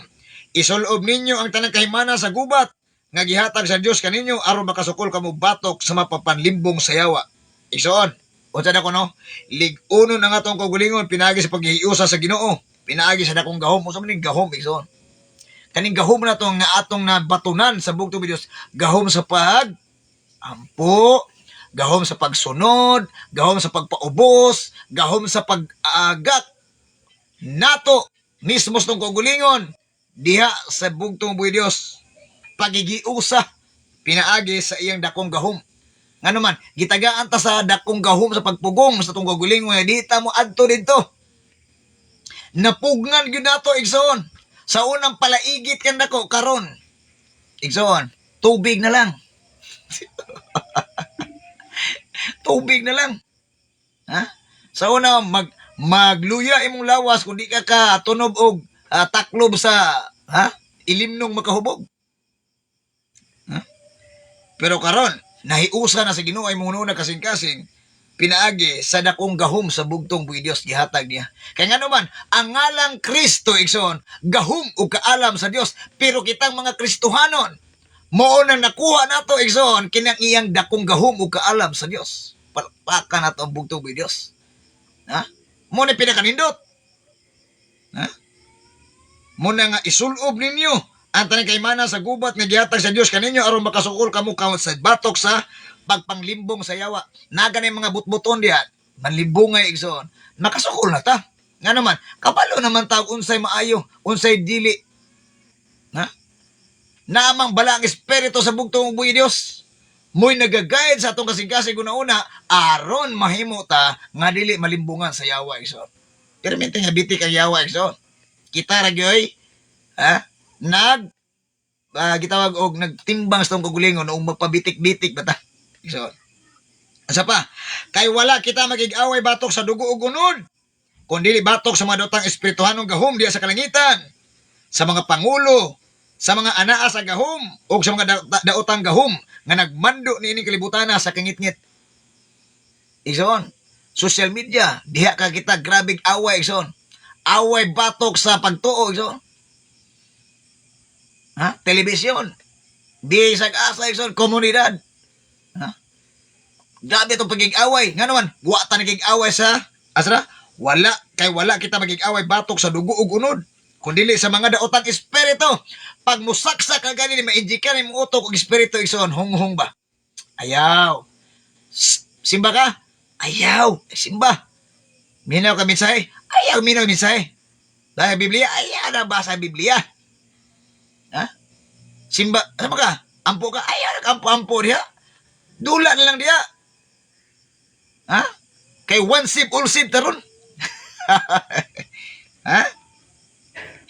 Isulob ninyo ang tanang kahimana sa gubat, nga gihatag sa Dios kaninyo, aron makasukol kamo batok sa mapapanlimbong sayawa. Igsoon, unsa na ko no? Ligunon ang atong kaugalingon, pinaagi sa pagigiusa sa Ginoo, pinaagi sa dakong gahom. Unsa man ning gahom, igsoon? Kaning gahom na to nga atong nabatunan sa bugtong Dios, gahom sa ampo, gahom sa pagsunod, gahom sa pagpaubos, gahom sa pag-agak nato mismo sa kaugalingon diha sa bugtong buhi Dios. Pagigiusa pinaagi sa iyang dakong gahom. Ngano man, gitagaan ta sa dakong gahom sa pagpugong sa tong kaugalingon, di ta mo adto didto. Napugnan gyud nato igsoon. Sa unang palaigit kan nako karon. Igsoon, tubig na lang. Tubig na lang. Ha? Sa una, magluya imong lawas kung di ka tunob og taklob sa ilimnong makahubog. Ha? Pero karon, nahiusa na sa Ginoo ay mong una kasing-kasing, pinaagi sa dakong gahom sa bugtong buhi Dios gihatag niya. Kaya nga naman, ang ngalang Kristo, igsoon, gahom o kaalam sa Dios, pero kitang mga Kristohanon, mao nang nakuha nato igsoon kinang iyang dakong gahom ug kaalam sa Dios. Palpakan nato ang bugtong bi Dios. Ha? Mo ni pinakanindot. Ha? Mo na nga isulob ninyo ang tanang kaymana sa gubat nga gihatag sa Dios kaninyo aron makasukol kamo sa batok sa pagpanglimbong sa yawa. Naga na mga butbuton diha, manlimbongay igsoon. Makasukol na ta. Nga naman, kabalo naman tawag unsay maayo, unsay dili. Ha? Namang bala ang espiritu sa bugtong buhi Dios. Mo'y nagagayad sa atong kasing-kasing una aron mahimo ta nga dili malimbungan sa yawa igsoon. Permente nga bitik ang yawa igsoon. Kita ra gyoy gitawag og nagtimbang sa tong kagulingon o magpabitik-bitik bata. Igsoon. Asa pa? Kay wala kita magig-away batok sa dugo ug unod, kundi batok sa mga daotang espirituhanong gahom diya sa kalangitan, sa mga pangulo, sa mga anaa sa gahom o sa mga daotang gahom nga nagmando niining kalibutan sa kangit-ngit. Igsoon, social media, diha ka kita grabing away igsoon. Away batok sa pagtuo igsoon. Ha? Telebisyon. Di sa asa igsoon, komunidad. Ha? Grabe itong pagig-away. Nga naman, wata nagig-away sa asra? Wala kita magig-away batok sa dugo ug unod, kundili sa mga daotang espiritu. Pag musaksak ka gani, ma-injikan yung utok og espiritu igsoon, hung-hung ba? Ayaw. Simba ka? Ayaw. Simba. Minaw ka mensahe? Ayaw minaw mensahe. Dahil Biblia? Ayaw na basa Biblia. Ha? Simba, ano ka? Ampo ka? Ayaw nag-ampo-ampo diha. Dula na lang diha. Ha? Kay one sip, all sip taron. Ha?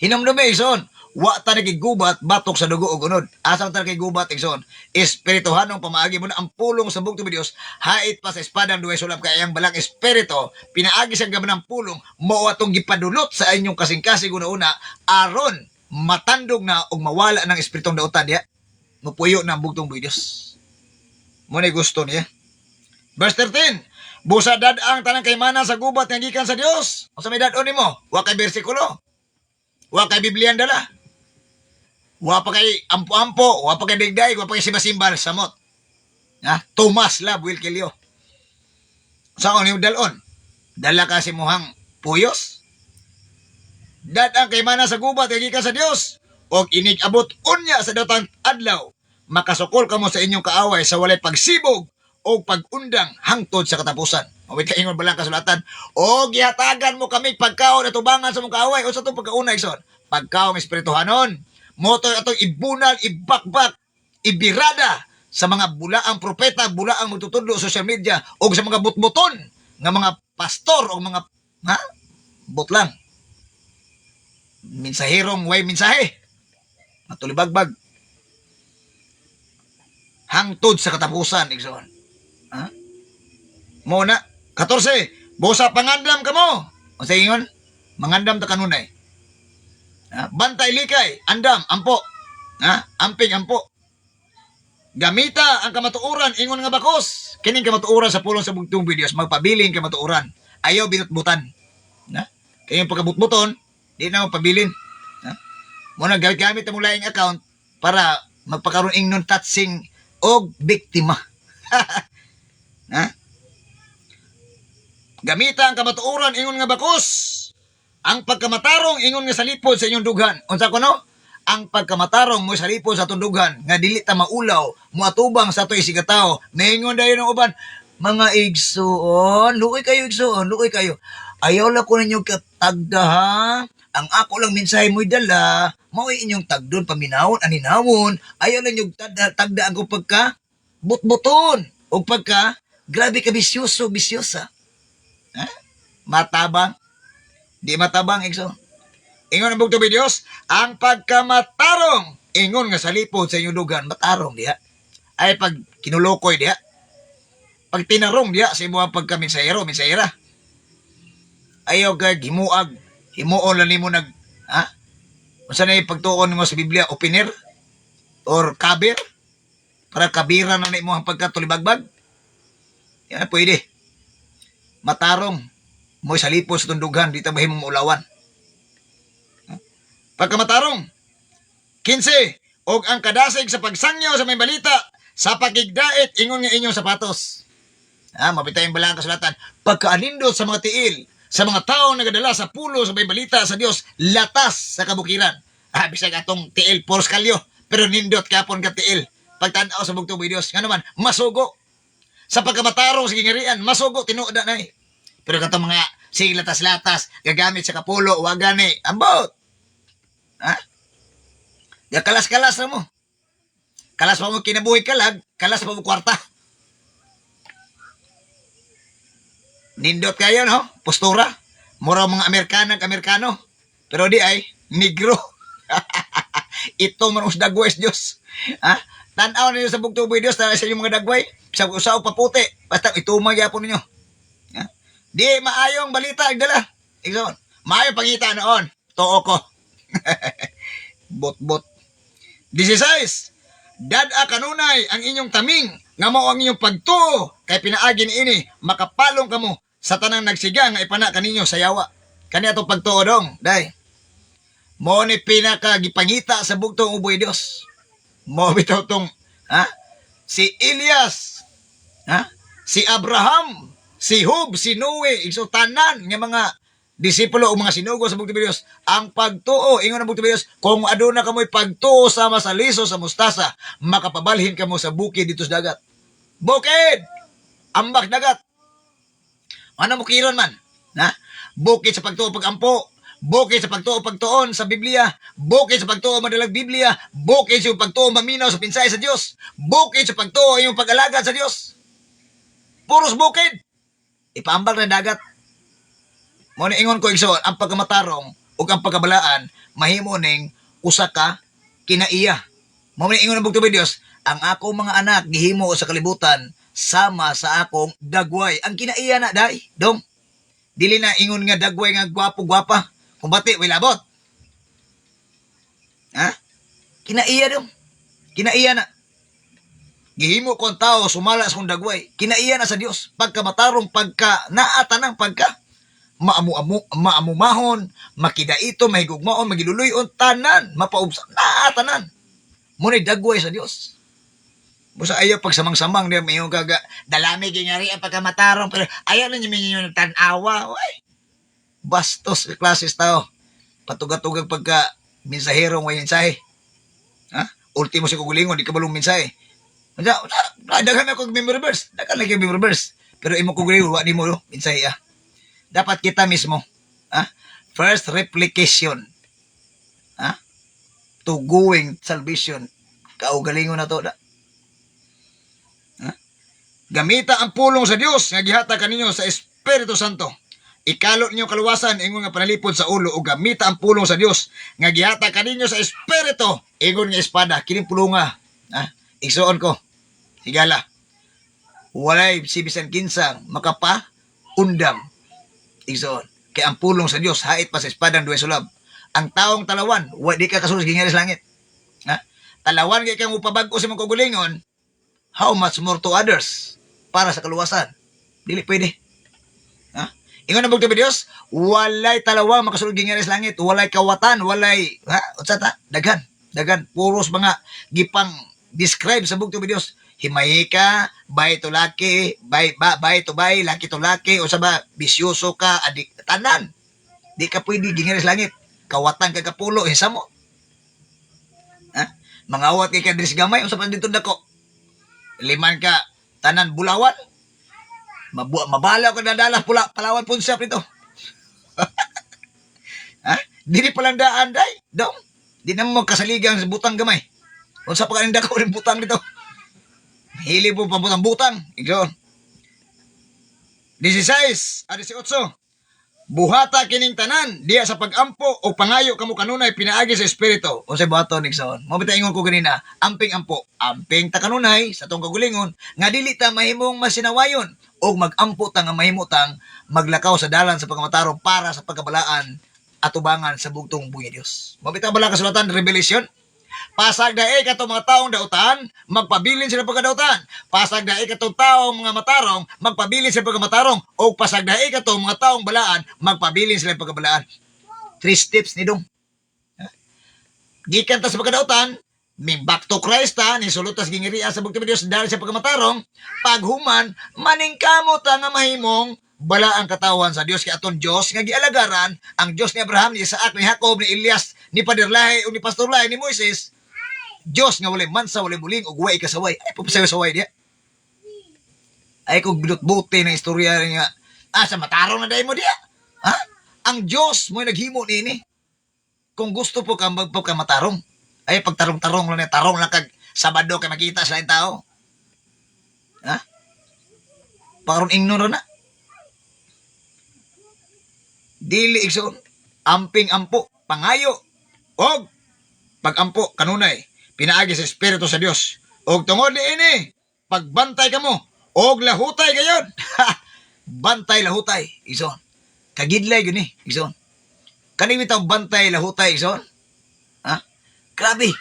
Hinumdumi igsoon, wa ta nagigubat batok sa dugo ug unod. Asa ta nagigubat igsoon? Espirituhanong pamaagi mo na ang pulong sa bugtong bi Dios, hait pa sa espadang duway sulab kay ang balang espiritu, pinaagi sa gaban ng pulong, mao atong gipadulot sa inyong kasing-kasing una aron matandog na og mawala ng espiritong daotan diha. Mupuyo na ang bugtong bi Dios. Mo ni gusto niya. Verse 13. Busa dadang tanang kaymana sa gubat nga gikan sa Dios. O sa may dadon nimo, wa kay bersikulo. Wa kay Biblia dala. Wa pa kay ampo-ampo, wa pa kay digday, wa pa kay simba-simbal samot. Tomas Love will kill you. Saan yung dalon? Dala ka si muhang puyos? Dadang kay mana sa gubat kay ka sa Dios og inig-abot unya sa datang adlaw makasukol kamo sa inyong kaaway sa walay pagsibog o pag-undang hangtod sa katapusan. Mawit ka ingon balang kasulatan o gihatagan mo kami pagkaon at tubangan sa mong kaaway o sa itong pagkauna igsoon. Pagkaon espirituhanon moto atong ibunal, ibakbak, ibirada sa mga bulaang propeta, bulaang magtutudlo sa social media o sa mga butbuton nga mga pastor o mga butlang minsahirong way mensahe matulibagbag hangtod sa katapusan igsoon. Muna 14 busa pangandam kamo o sa ingon mangandam ta kanunay. Bantay likay andam ampo amping ampo gamita ang kamatuoran ingon nga bakos kining kamatuoran sa pulong sa bugtong videos magpabiling kamatuoran ayaw binutbutan kayong pagkabutbuton di na magpabilin muna gamit ang laing account para magpakaroon ing non-touching og biktima. Gamita ang kamatuoran ingon nga bakos ang pagkamatarong ingon nga salipod sa inyong dughan unsa kuno ang pagkamatarong mo salipod sa tundugan nga dili ta maulaw moatubang sa toy sigataw maingon dayon ng uban mga igsoon luoy kayo ayaw la ko ninyo katagda ha ang ako lang mensahe mo'y dala mao inyong tagdon paminawon aninawon ayaw lang yung tagda ang pagka butbuton o pagka grabe ka bisyosa matabang di matabang igsoon. Ingon ang bugto videos, ang pagkamatarong ingon nga salipod sa inyong dugan, matarong diha. Ay pag kinulokoy diha. Pag tinarong diha sa imo ang pagkaminsayero, minsayera. Ayaw ka himuag, himuon lang nimo nag unsa na pagtuon mo sa Biblia opener or kabir para kabira na nimo ang pagkatulibagbag. Yan pwede. Matarong mo salipod sa tundugan, di ta mahimong ulawan. Pagkamatarong 15 og ang kadasig sa pagsangyaw sa may balita sa pagigdait ingon nga inyong sapatos. Mabitay ang balang kasulatan pagkaanindot sa mga tiil sa mga tao nagadala sa pulo sa may balita sa Dios latas sa kabukiran. Bisag atong tiil poros kalyo pero nindot kapon ka tiil pagtan-aw sa bugtong Dios nga naman masugo sa pagkamatarong sa gingarian masugo tinuoda na pero katong mga sige latas-latas gagamit sa kapulo wa gani ambot. Ya kalas-kalas na mo. Kalas pa mo kinabuhi kalag, kalas pa mo kwarta. Nindot kayo, no? Postura. Mura mga Amerikano. Pero di ay, negro. Ito man sa dagway Diyos. Tanaw ninyo sa bugtuboy Diyos, sa inyong mga dagway, sa usaw paputi, basta itumang yapon ninyo. Di maayong balita, igdala. Maayong pangita noon. Too ko. Bot. 16. Dad-a kanunay ang inyong taming nga mao ang inyong pagtuo kay pinaagi ini makapalong kamo sa tanang nagsiga nga ipana kaninyo sa yawa. Kani atong pagtuo dong, day. Mo ni pinaka gipangita sa bugtong uboy Dios. Mo bitaw tong si Elias, si Abraham, si Job, si Noe, iso tanan nga mga disipulo o mga sinugo sa bugtong Dios, ang pagtuo, ingon ang bugtong Dios, kung aduna kamoy pagtuo sama sa liso sa mustasa, makapabalhin kamo sa bukid dito sa dagat. Bukid! Ambak dagat. Ano mo kiron man? Bukid sa pagtuo pagampo, bukid sa pagtuo pagtuon sa Biblia, bukid sa pagtuo madalag Biblia, bukid sa pagtuo maminaw sa pinsay sa Dios, bukid sa pagtuo imong pag-alagad sa Dios. Puros bukid. Ipaambak na dagat. Mo ni ingon ko igsoon ang pagkamatarong ug ang pagkabalaan mahimo ning usa ka kinaiya. Mo ni ingon ang bugtong Dios, ang akong mga anak gihimo sa kalibutan sama sa akong dagway. Ang kinaiya na dai, dong. Dili na ingon nga dagway nga gwapo-gwapa. Kung bati way labot. Kinaiya dong. Kinaiya na. Gihimo ko ang tao sumala sa kong dagway. Kinaiya na sa Dios. Pagkamatarong pagka naatanang pagka maamumahon, makidaito, mahigugmaon, magiluluyon, tanan, mapaubsa, tanan. Muna'y dagway sa Dios. Busa ayaw pag samang-samang niya may yung kaga dalami gingari ang pagkamatarong pero ayaw na niya may yung tanawa. Uy, bastos ka klases tao. Patugat-tugat pagka mensahero ng mensahe. Ha? Ultimo si kugulingon, di ka balong mensahe. Daghan ako memory verse. Daghan lagi memory verse. Pero imo kugulingon, wadi mo mensahe ah. Dapat kita mismo. Ha? First replication. Ha? To going salvation. Kaugalingon na to da. Gamita ang pulong sa Dios nga gihata kaninyo sa Espiritu Santo. Ikalot ninyo kaluwasan ingon nga panalipod sa ulo o gamita ang pulong sa Dios nga gihata kaninyo sa Espiritu ingon nga espada kining pulunga. Ha? Igsuon ko. Higala. Walay si bisan kinsa makapa undam. Igsuon. Kay ang pulong sa Dios hait pa sa espadang duwe sulab. Ang taong talawan, wa di ka kasulod gingali sa langit. Ha? Talawan kay kang upabag-o sa mga kagulingon, how much more to others? Para sa kaluwasan. Dili pwede. Ha? Ingon na bugto ba Dios, walay talawa makasulod gingali sa langit, walay kawatan, walay ha, unsa ta? Daghan, puros mga gipang describe sa bugto ba Dios. Himay ka, bay to laki, bay to bay, laki to laki, o sa ba bisyoso ka, adik tanan. Di ka pwede gingali sa langit. Kawatan ka kapulo, hisa mo. Ha? Mangawat kay ka diri sa gamay, unsa pa dito dako? Liman ka tanan bulawan. Mabalaw ka dadala palawan punsap nito. Ha? Dili pa lang daan day. Dong. Di na mo kasaligang sa butang gamay. Unsa pa kaning dako rin butang dito? Hili po pambutang-butang. Igsoon. 16 a 18. Buhata kining tanan diya sa pagampo o pangayo kamo kanunay pinaagi sa espiritu. Unsay buhaton igsoon? Mo bitaw ingon ko ganina, amping ampo, amping ta kanunay sa tong kagulingon nga dili ta mahimong masinawayon o magampo ta nga mahimo tang maglakaw sa dalan sa pagamatarong para sa pagkabalaan at ubangan sa bugtong buhi Dios. Mo bitaw bala kasulatan Revelation. Pasag dae katong mga taong dautan, magpabilin sila pagkadautan. Pasag dae katong taong mga matarong, magpabilin sila pagkamatarong. O pasag dae katong mga taong balaan, magpabilin sila pagkabalaan. 3 steps ni dong. Gikan ta sa pagkadautan, may back to Christ ta, ni sulutas gingiriya sa bugtong Dios dahil sa pagkamatarong, paghuman, maningkamot nga mahimong bala ang katawan sa Dios kay aton Dios nga gialagaran ang Dios ni Abraham, ni Isaac, ni Jacob, ni Elias, ni Pader Lahi, ni Pastor Lahi, ni Moises. Dios nga walay mansa, walay buling ug way kasaway. Ay pupasayo-saway diya. Ay kog bilot-bote na istorya nga sa matarong na day mo diya. Ha? Ang Dios mo naghimo nini. Kung gusto po ka magpagkamatarong, ay pagtarong-tarong lang na tarong lang kag Sabado kay makita sa lain tao. Ha? Paron ignore na. Dili igsoon amping ampo pangayo og pagampo kanunay pinaagi sa espiritu sa Dios og tungod niini pagbantay kamo og lahutay gayon. Bantay lahutay igsoon kagidlay gyud ni igsoon kani bitaw bantay lahutay igsoon. Ha? Grabe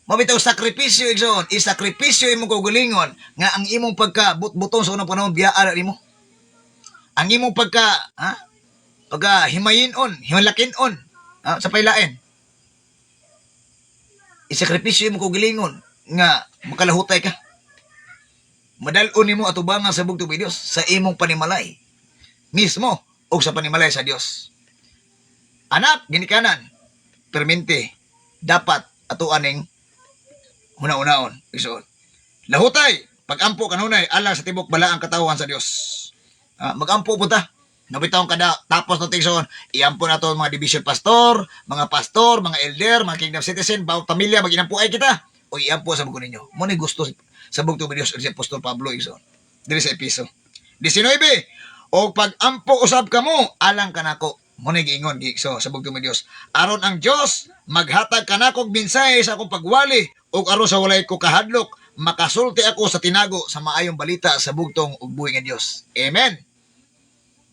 mo bitaw sakripisyo igsoon isakripisyo imong kaugalingon nga ang imong pagka-butong sa unang panahon biyaan nimo ang imong pagka pagka himayin-on, himalakin-on, sa pailain. Isakripisyo mo ko gilingon nga makalahutay ka. Madal-on nimo atubangan sa bugtong Dios sa imong panimalay mismo o sa panimalay sa Dios. Anak, ginikanan, permente, dapat atuaning huna-unaon. Isoon. Lahutay, pag-ampo kanunay, alang sa tibok bala ang katawan sa Dios. Mag-ampo po ta. Nabitaw kada tapos no tingson iampo na to mga division pastor, mga elder, mga kingdom citizen, bawat pamilya maginampuay kita. O iampo sa bugo ninyo. Mo ni gusto sa bugtong Dios si Apostol Pablo igsoon. Diri sa Episo. 19. O pag-ampo usab kamo alang kanako. Mo ni giingon giigso sa bugtong Dios. Aron ang Dios maghatag kanako og mensahe sa akong pagwali ug aron sa walay ko kahadlok makasulti ako sa tinago sa maayong balita sa bugtong ug buhi nga Dios. Amen.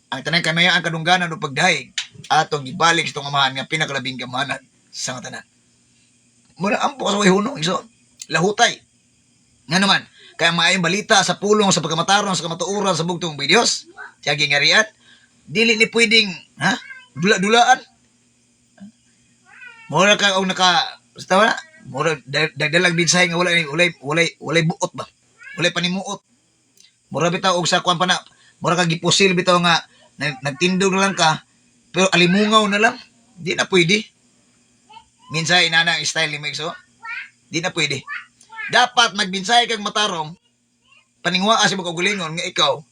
Ang tanan kamaya ang kadungganan o pagdahig atong gibalik sa itong amahan nga pinakalabing gamanan sa tanan. Muna ampo sa way hunong iso lahutay. Nga naman kaya maayong balita sa pulong sa pagkamatarong sa kamatuoran sa bugtong ng Dios siya gingarian dili ni pwedeng dula-dulaan. Mura ka og naka basta Mura dagdalag mensahe nga walay buot ba. Walay panimuot. Mura bitaw og sa kuan pa na. Mura ka gipusil bitaw nga nagtindog na lang ka pero alimungaw na lang. Di na pwede. Mensahe na ang style ni Mike so. Di na pwede. Dapat magmensahe kang matarong paningwa sa mga gulingon nga ikaw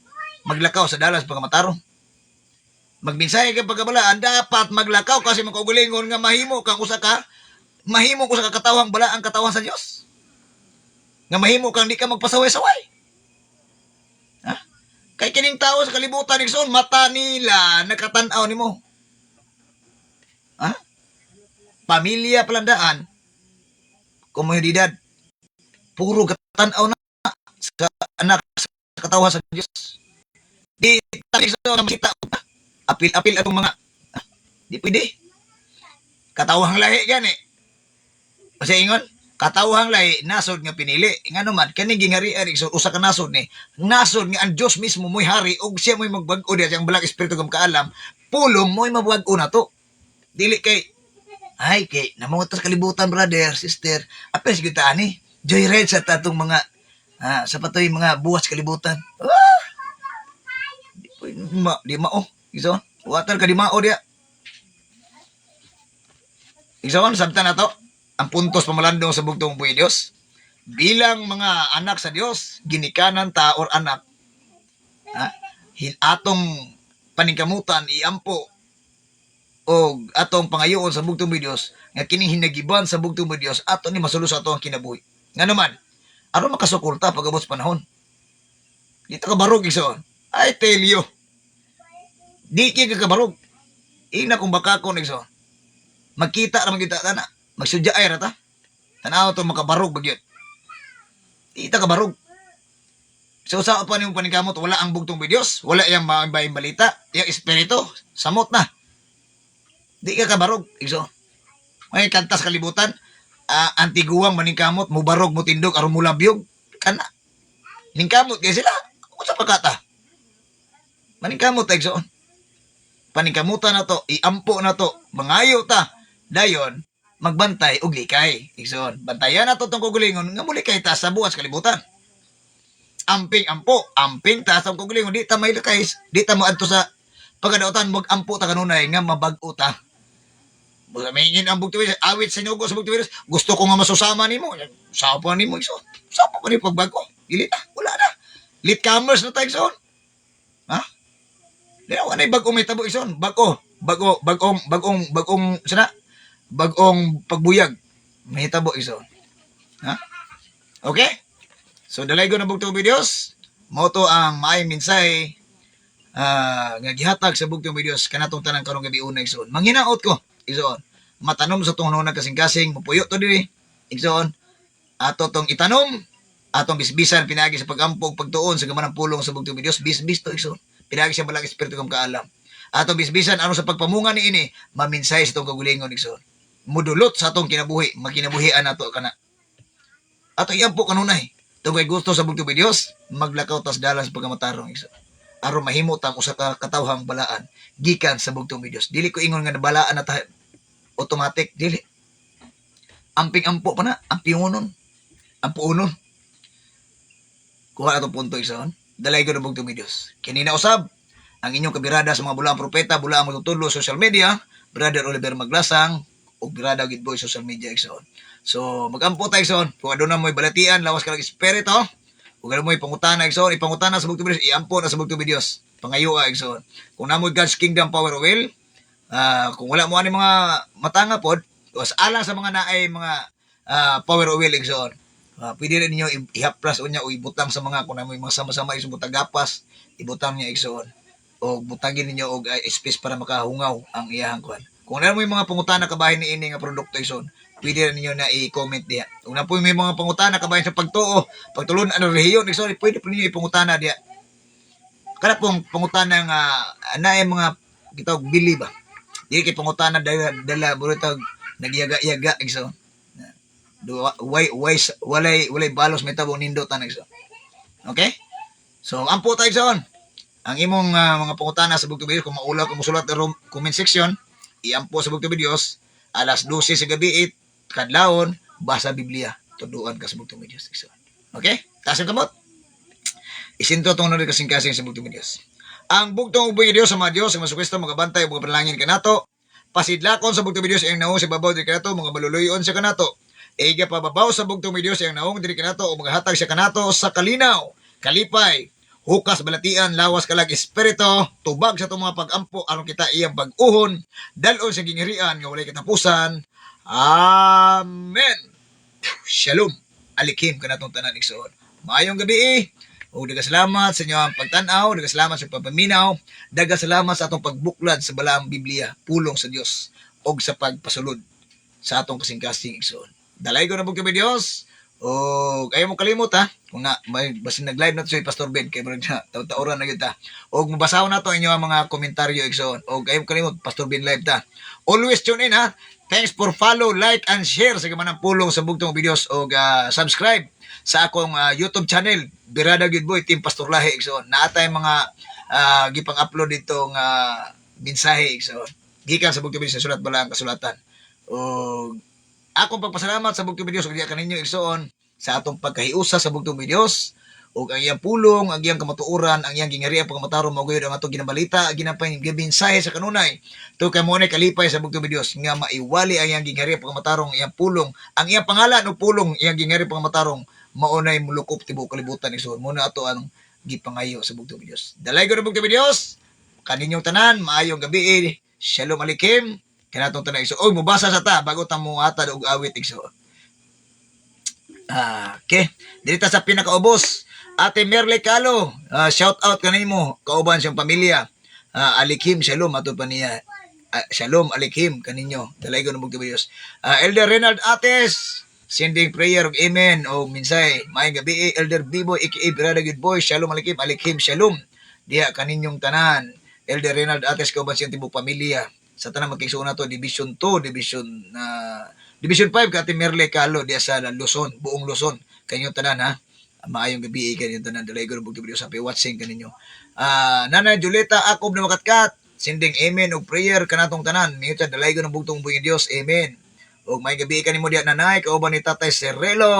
maglakaw sa dalas pagka matarong. Magmensahe kang pagkabalaan dapat maglakaw kasi mga gulingon nga mahimo ko sa katawhang bala ang katawhan sa Dios. Nga mahimo kang di ka magpasaway-saway. Ha? Kay kining tao sa kalibutan igsoon mata nila nakatan-aw nimo. Ha? Pamilya palandaan komunidad puro katanaw na sa anak sa katawhan sa Dios. Di tayo na makita apil-apil atong mga di pwede. Katawhang lahi gani. Kasi ingon, katawhang lahi nasod nga pinili. Nga naman kani gingari-ari so usa ka nasod ni. Nasod nga ang Dios mismo mo'y hari ug siya mo'y magbag-o diya ang balang espiritu gam kaalam. Pulong mo'y mabag-o na to. Dili kay ay kay namungot sa kalibutan brother, sister. Apes gyud ta ani. Joyride sa tatong mga sa patoy mga buwas kalibutan. Di mao. Iso, water ka di mao dia. Iso, sabta na to. Ang puntos pamalandong sa bugtong buhay Dios. Bilang mga anak sa Dios, ginikanan ta or anak. Atong paningkamutan iampo o atong pangayoon sa bugtong buhay Dios nga kining hinagiban sa bugtong buhay Dios ato ni masulo sa ato ang kinabuhi. Nga naman, aron makasukulta pagabot sa panahon. Dito ka barog iso. I tell you. Di kaya ka barog. Ina kung baka ko iso. Magkita na. Magsudya ay rata. Tanaw to makabarog bagyot. Ita ka barog. So sa pa nimo paningkamot wala ang bugtong buhay Dios, wala yang maayong balita, yang espiritu samot na. Di ka kabarog, iso. May kantas kalibutan, antiguang maningkamot, mubarog, mutindog, aron mulabyog, kana. Ningkamot, kaya sila, ako sa pagkata. Maningkamot, iso. Paningkamutan na to, iampo na to, mangayo ta, dayon, magbantay, ug likay, iso. Bantayan na to itong kugulingon, nga muli kay ta sa buwas kalibutan. Amping ta sa kugulingon, di ta may likay, di ta mo adto sa pagkadautan, mag-ampo ta kanunay, nga mabag-o ta. Mingin ang bugtong virus, awit sa inyugo sa bugtong virus, gusto ko nga masusama ni mo. Sapa ni mo, iso. Sapa pa ni pagbago. Dili na, wala na. Latecomers na tayo, iso. Ha? Di na, wala bagong may tabo, iso. Bagong pagbuyag. May tabo, iso. Ha? Okay? So, dalay ko na bugtong videos. Moto ang maayong mensahe nga gihatag sa bugtong videos kanatong tanang karong gabi una, iso. Manghinaot ko. Igsoon, matanom sa tong hunong kasing-kasing, mupuyo to diri. Igsoon, ato tong itanom, atong bisbisan pinagi sa pagampog pagtuon sa gamanang pulong sa bugtong Dios, bisbis to igsoon. Pinagi sa balang espiritu kam kaalam. Ato bisbisan ano sa pagpamunga ni ini, maminsay sa tong kagulingon igsoon. Mudulot sa atong kinabuhi, magkinabuhian nato kana. Ato iampo kanunay, tungkay gusto sa bugtong Dios, maglakaw tas dalan sa pagamatarong igsoon. Aron mahimo tang usa ka katawhang balaan gikan sa bugtong Dios. Dili ko ingon nga nabalaan na ta automatic, dili. Amping-ampo pa na, ampingunon. Ampuunon. Kuha ato punto igsoon. Dalay ko na bugtong Dios. Kinina usab ang inyong kabirada sa mga bulaang propeta, bulaang magtutulo social media, Brother Oliver Maglasang ug birada gid boy social media igsoon. So magampo ta igsoon. Kung aduna mo'y balatian lawas ka ng espiritu, kung ano mo'y pangutana igsoon, ipangutana sa bugtong Dios, iampo na sa bugtong Dios. Pangayo igsoon. Kung namoy God's Kingdom Power Oil, kung wala mo ani mga matanga pod, was alang sa mga naay mga power oil igsoon. Pwede rin ninyo ihaplas unya o ibutang sa mga kung namoy mga sama-sama isong butagapas, ibutang niya igsoon. O butagin ninyo og space para makahungaw ang iyahang kuan. Kung ano mo mga pangutana kabahin ni ini nga produkto igsoon, pwede rin ninyo na i-comment diha. Kung na po may mga pangutana kabahin sa pagtuo, pagtulon ano rehiyon igsoon, pwede po ninyo ipangutana diha. Kada pong pangutana nga naay mga gitawag bili ba. Di kay pangutana dala burutag nagyaga-yaga igsoon. Walay balos may tabong nindotan igsoon. Okay? So ampo ta igsoon. Ang imong mga pangutana sa bugtong videos kung maulaw kung musulat sa comment section, iampo sa bugtong videos alas 12 sa gabi kadlawon basa Biblia, tuduan ka sa bugtong may Dios. Okay? Taas ang kamot. Isinto itong nunod kasing-kasing sa bugtong may Dios. Ang bugtong ubay Dios sa mga Dios, sa mga Kristo, mga bantay, mga panalangin kanato, pasidlakon sa bugtong may Dios, ang naong sa babaw diri kanato, mga maluluyon sa kanato. Iga pababaw sa bugtong may Dios, ang naong diri kanato, o mga hatag sa kanato sa kalinaw, kalipay, hukas balatian, lawas kalag espiritu, tubag sa itong mga pag-ampo, aron kita iyang pag-uhon, dalon sa gingirian, nga walay katapusan. Amen. Shalom. Alikim ka na itong tanan igsoon. Maayong gabi o dagasalamat sa inyo ang pagtanaw, dagasalamat sa pagpaminaw, dagasalamat sa atong pagbuklad sa balaang Biblia, pulong sa Dios o sa pagpasulod sa atong kasing-kasing igsoon. Dalay ko na po kami Dios. O kayo mo kalimot ha. Kung na may basin nag-live na to si Pastor Ben kay murag na taon-taoran na gyud ta. Og mabasahon na to inyo ang mga komentaryo igsoon. Og kayo mo kalimot Pastor Ben live ta. Always tune in ha. Thanks for follow, like and share sa gamanang pulong sa bugtong videos og subscribe sa akong YouTube channel Birada Good Boy Team Pastor Lahi igsoon. Naatay mga gipang-upload dito nga mensahe igsoon. Gikan sa bugtong video sa sulat balaang kasulatan. Og akong pagpasalamat sa bugtong videos ug diya kaninyo igsoon sa atong pagkahiusa sa bugtong videos ug ang iyang pulong, ang iyang kamatuoran, ang iyang gingarian pagkamatarong mao gyud ang atong ginabalita, ginapay gibinsahe sa kanunay. To kay mo kalipay sa bugtong videos nga maiwali ang iyang gingarian pagkamatarong, iyang pulong, ang iyang pangalan ug pulong, iyang gingarian pagkamatarong maunay mulukop tibuok kalibutan igsoon. Mo na ato ang gipangayo sa bugtong videos. Dalay ko na bugtong videos. Kaninyong tanan, maayong gabi. Shalom Aleichem. Kanatong tanay igsoon. Oy, mubasa sa ta bago ta mo atad og awit igsoon. Okay. Dito sa pinakaubos, Ate Merle Calo, shout out kanimo, kauban siyang pamilya. Alikim, shalom ato pa niya. Shalom Alikim kaninyo. Dalay ko ng bugtong videos. Elder Renald Ates, sending prayer of amen o minsay. Maayong gabi Elder Bibo aka Brother Good Boy. Shalom Alikim, shalom. Diha kaninyong tanan. Elder Renald Ates kauban siyang tibok pamilya. Sa tanang magkigsuon na to, Division 2, Division 5, Ate Merle Calo, diya sa Luzon, buong Luzon. Kanyong tanan, ha? Maayong gabi, kanyong tanan. Dalay ko ng bugtong video sa watching kaninyo. Nana Julieta, Akob na makatkat. Sending amen o prayer kanatong tanan. Miyota, dalay ko ng bugtong buong Diyos. Amen. O may gabi kanimo diya nanay, kauban ni Tatay Serrelo.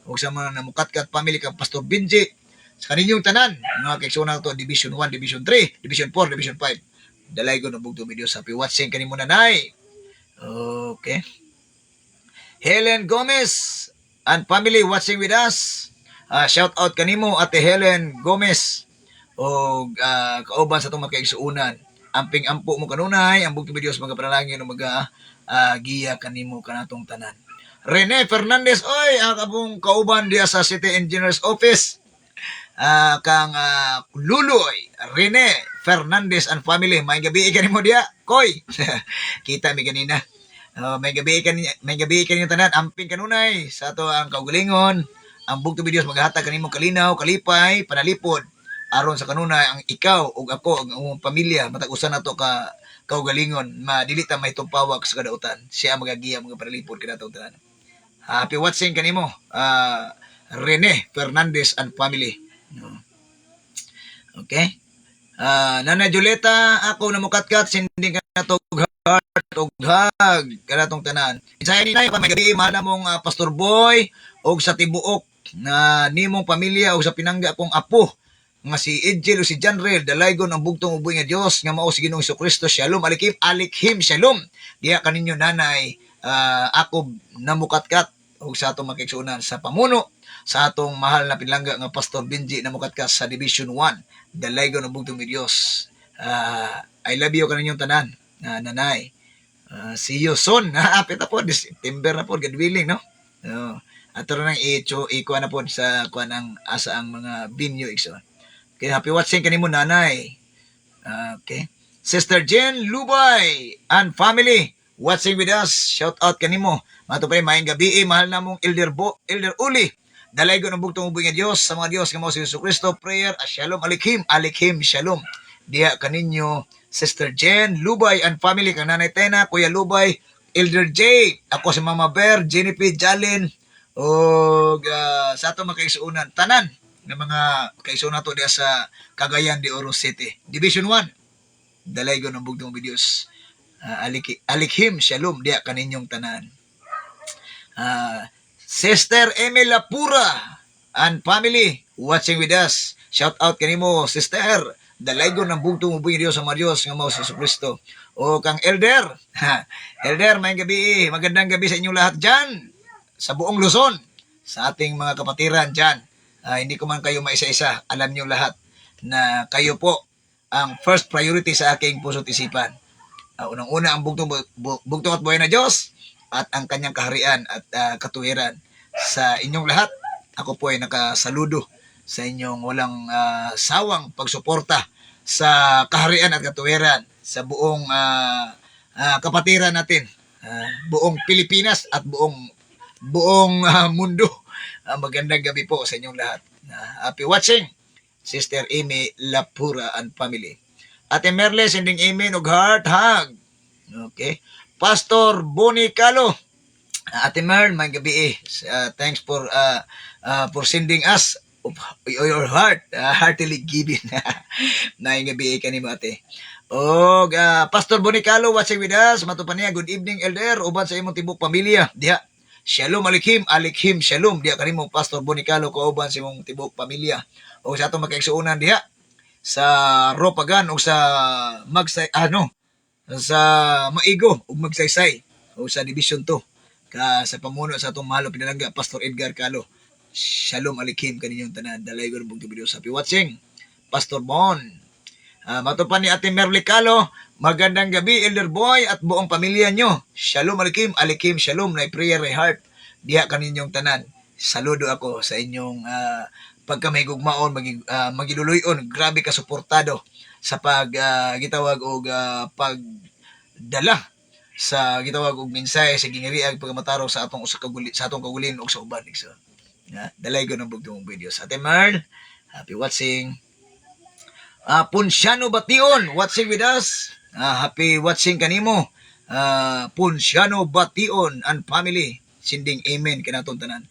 O sa mga namukatkat family kang Pastor Benji. Sa kaninyong tanan, mga kigsuon na to, Division 1, Division 3, Division 4, Division 5. Dalay ko ng bugtong video sa watching kanimo nanay. Okay. Helen Gomez and family watching with us. Shout out kanimo Ate Helen Gomez. O kauban sa itong makaigsuunan. Amping ampo mo kanunay, ang bugtong videos mga panalangin o giya kanimo kanatong tanan. Rene Fernandez, oy, ang abong kauban diya sa City Engineers Office. Kang Luloy, Rene Fernandez and family. May gabi kanimo diya, koy. Kita mi kanina. May gabi kanimo tanan, amping kanunay sa ato ang kaugalingon. Ang bugtong videos maghatag kanimo kalinaw, kalipay, panalipod aron sa kanunay ang ikaw ug ako ang among pamilya matag-usan nato ka kaugalingon madili ta may tumpawag sa kadautan. Siya magagiya mga panalipod kanato tanan. Happy watching kanimo. Rene Fernandez and family. Okay. Nana Julieta, ako na mukatkat, sinding ka na to heart og hag kanatong tanan. Isaya ni nay may gabi mahal mong Pastor Boy og sa tibuok na nimong pamilya og sa pinangga akong apo nga si Edgel o si Janrel dalaygon ang bugtong uboy nga Dios nga mao si Ginoong Jesucristo. Shalom Alikim, shalom. Diha kaninyo nanay, ako namukatkat og sa atong makigsunan sa pamuno sa atong mahal na pinangga nga Pastor Benji namukatkat sa Division 1. Dalaygon ang bugtong ni Dios. I love you kaninyong tanan. Nanay. See you soon. Apit na po. September na po. God willing, no? At ito nang ikuha na po sa kuha ng asa ang mga binyo. Okay, happy watching kanimo nanay. Okay. Sister Jen Lubay and family watching with us. Shout out kanimo. Mato pa rin, maayong gabi. Mahal na mong Elder Uli. Dalay ko ng bugtong uboy nga Dios sa mga Dios nga mao si Jesucristo. Prayer. Shalom Alikim, shalom. Diha kaninyo Sister Jen Lubay and family kang Nanay Tena, Kuya Lubay, Elder J, ako si Mama Bear, Jennifer Jalin, o sa ato mga kaisuunan, tanan ng mga kaisuunan to diya sa Cagayan de Oro City. Division 1, dalay ko ng bugtong videos. Alikhim, shalom, diya kaninyong tanan. Sister Emil Lapura and family watching with us. Shout out kanimo, sister. Dalaygon ng bugtong ubing Diyos sa mga Diyos nga mao sa Kristo. O kang elder. Elder, may gabi. Magandang gabi sa inyong lahat dyan. Sa buong Luzon. Sa ating mga kapatiran dyan. Hindi ko man kayo maisa-isa. Alam niyo lahat na kayo po ang first priority sa aking puso't isipan. Unang-una ang bugtong at buhay na Diyos at ang kanyang kaharian at katuwiran sa inyong lahat. Ako po ay nakasaludo sa inyong walang sawang pagsuporta sa kaharian at katuwiran sa buong kapatiran natin, buong Pilipinas at buong mundo. Magandang gabi po sa inyong lahat. Happy watching, Sister Amy Lapura and family. Ate Merle, sending amen og heart hug. Okay. Pastor Bonnie Calo. Ate Merle, may gabi. Thanks for sending us your heart. Heartily giving. May gabi kanimo ate. Og Pastor Bonnie Calo watching with us. Matupan niya, good evening elder. Uban sa imong tibok pamilya. Diha. Shalom alikim, alikim shalom. Diha kanimo Pastor Bonnie Calo kauban sa imong tibok pamilya. O sa atong makaigsuonan diha sa Ropagan o sa sa Maigo ug Magsaysay o sa Division 2 sa pamuno sa atong mahal pinalangga Pastor Edgar Calo. Shalom alikim kaninyong tanan. Dalaygon bugtong video sa watching. Pastor Bon. Matupan ni Ate Merle Calo. Magandang gabi Elder Boy at buong pamilya nyo. Shalom alikim, alikim shalom na prayer my heart. Diha kaninyong tanan. Saludo ako sa inyong pagkamahigugmaon, magiluluyon, grabe ka suportado sa gitawag og pagdala sa gitawag og mensahe sa gingiriag pagmatarong sa atong kagulin og sa uban so. Dalay ko ng bugtong videos. Ate Marl, happy watching. Punsiano Bation watching with us. Happy watching kanimo. Punsiano Bation and family. Sinding amen kanaton tanan.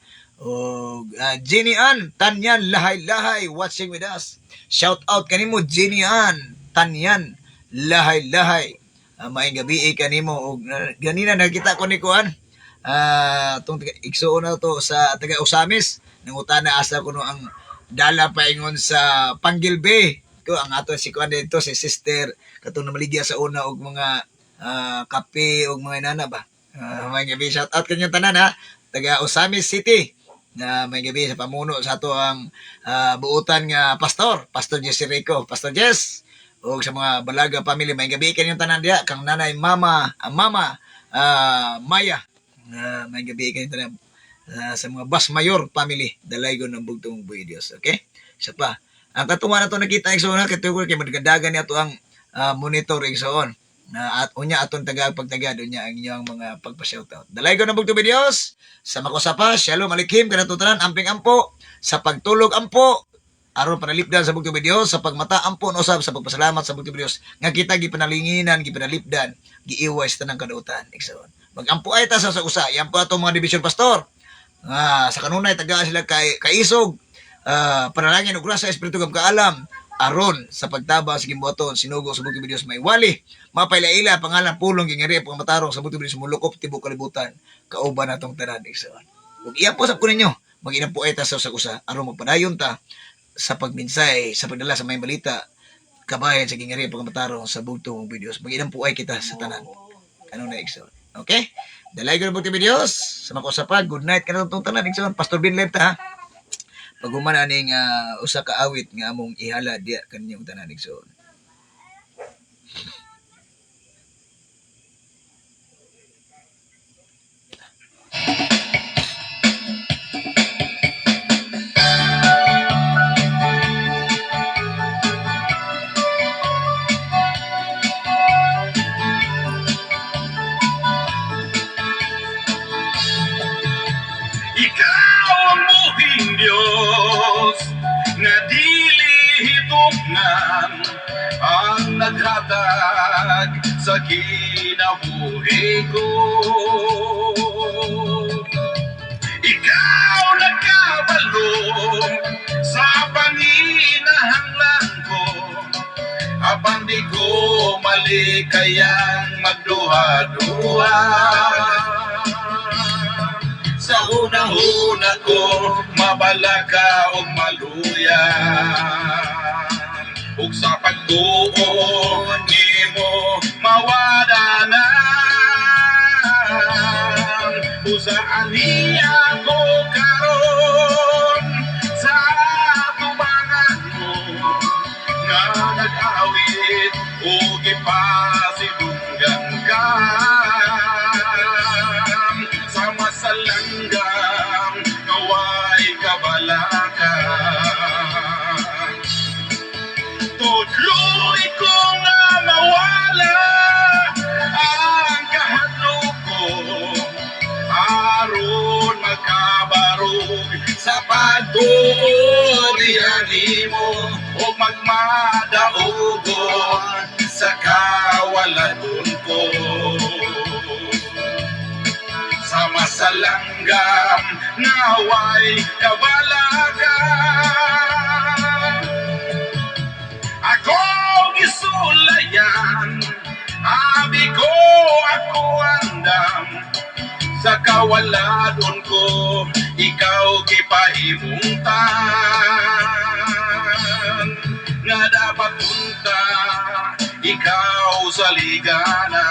Jenny Ann Tanyan Lahay-Lahay watching with us. Shout out kanimo Jenny Ann Tanyan Lahay-Lahay. Maayong gabi kanimo og ganina nakita ko ni kuan tong igsuon na to sa taga Usamis nangutana asa kuno ang dala paingon sa Panggil Bay ko ang ato si kuan dito si sister katong namaligya sa una og mga kape og mga inana ba. Maayong gabi, shout out kanyang tanan ha taga Usamis City. Na may gabi sa pamuno sa ato ang buutan nga Pastor Jess Rico, Pastor Jess o sa mga Balaga family. May gabi kanyang tanan diya kang nanay Mama Maya. May gabi kanyang tanan sa mga Bas Mayor family. Dalaygon ng bugtong videos. Okay? Isa pa. Ang katuwa na ito nakita igsoon na katuwa kay madagdagan niya ito ang monitor igsoon. At unya aton pagtagad unya ang inyong mga pagpa-shoutout. Dalaygon ng bugtong videos. Sa makosapa, shalom alikim kanatutanan amping ampo sa pagtulog ampo aron panalipdan sa bugtong videos sa pagmata ampo no usab sa pagpasalamat sa bugtong videos nga kita gipanalinginan gipanalipdan giiway sa tanang kadautan igsoon. Magampo ay ta sa usa yan po atong mga division pastor sa kanunay taga sila kaisog panalangin ug grasya espiritu kag kaalam aron sa pagtaba sa gimbuhaton sinugo sa bugtong videos may wali mapailaila pangalan pulong gingiri pagmatarong sa bugtong videos mulukop tibok kalibutan kauban natong tanan igsoon. Ug iya po sab ko ninyo mag-inampo ay ta sa usa aron magpadayon ta sa pagminsay sa pagdala sa may balita kabayan sa gingiri pagmatarong sa bugtong videos. Mag-inampo ay kita sa tanan kanunay igsoon. Okay? Dalay ko ng bugtong videos sa makosapag. Good night kanatong tanan igsoon. Pastor Bin Left ha. Paghuman aning usa ka awit nga among ihala diya kaninyong tanan igsoon. Ikaw ang buhing Diyos na dili hitugnan ang naghatag sa kinabuhi ko. Ikaw nagkabalong sa panginahanglan ko habang di ko malikayang magduha-duha. panahon ako mabalaka og maluya ug sa pagtuo nimo mawadanan usaan niya ko karon sa tubangan mo nga nag-awit o ipasidunggan ka sa masalanggam naway kabalakan tudloy ko nga mawala ang kahadlok ko aron magkabarog sa pagtuo diha nimo o magmadaugon sa kawaladon ko sa masalanggam naway kabalakan ako gisulayan abi ko ako andam sa kawaladon ko ikaw gipahimungtan nga dapat punta ikaw sa liganan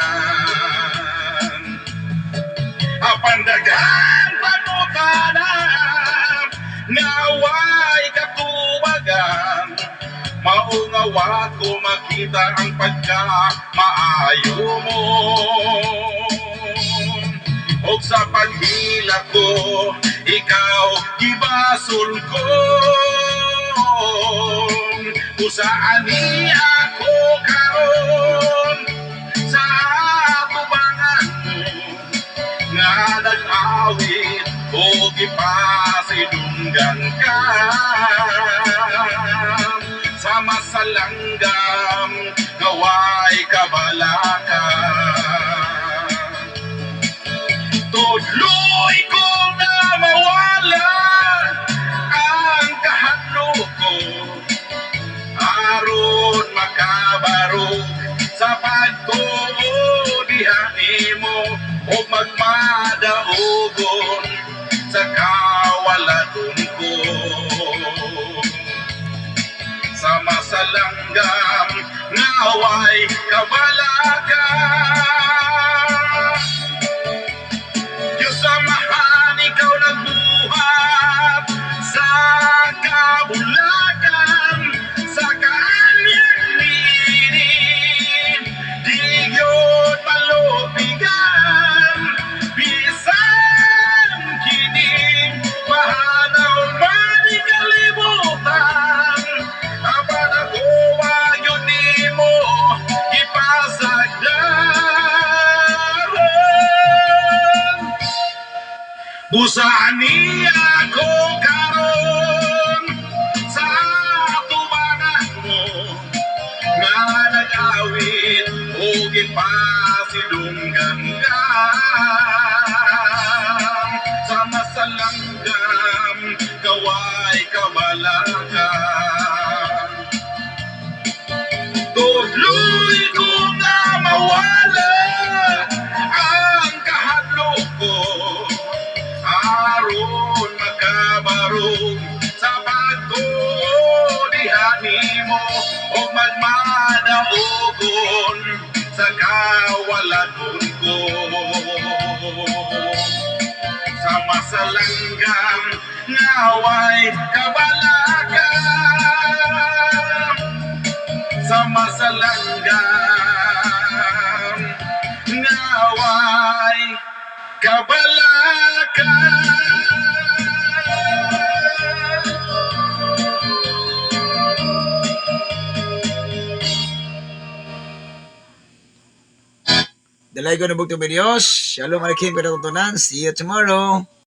apan daghan panutanan naway katubagan maungawa ko makita ang pagka-maayo mo og sa paghila ko ikaw gibasol ko usaan ni ako karon sa tubangan mo nga nag-awit o gipasidunggan ka sa masalanggam naway kabalakan tudloy ko na mawala ang kahadlok ko aron makabarog sa pagtuo diha nimo o magmadaugon sa kawaladon ko sa masalanggam naway kabalakan Diyos amahan ikaw nagbuhat sa kabulakan sa kanyang ninin di yun malupigan bisan kining mahanaw man ikalimutan apan ako yun nimo ipasagdan busaan niya ko karon sa tubangan mo nga nag-awit o gipasidunggan ka sa masalanggam kaway kabalakan tuloy ko nga mawala ang kahadlok ko aron makabarog sa pagtuo diha nimo o magmadaugon sa kawaladon ko sa masalanggam naway kabalakan sa masalanggam naway kabalakan Dalay ko na bugtong videos. Shalom alaikum kada tuntunan. See you tomorrow.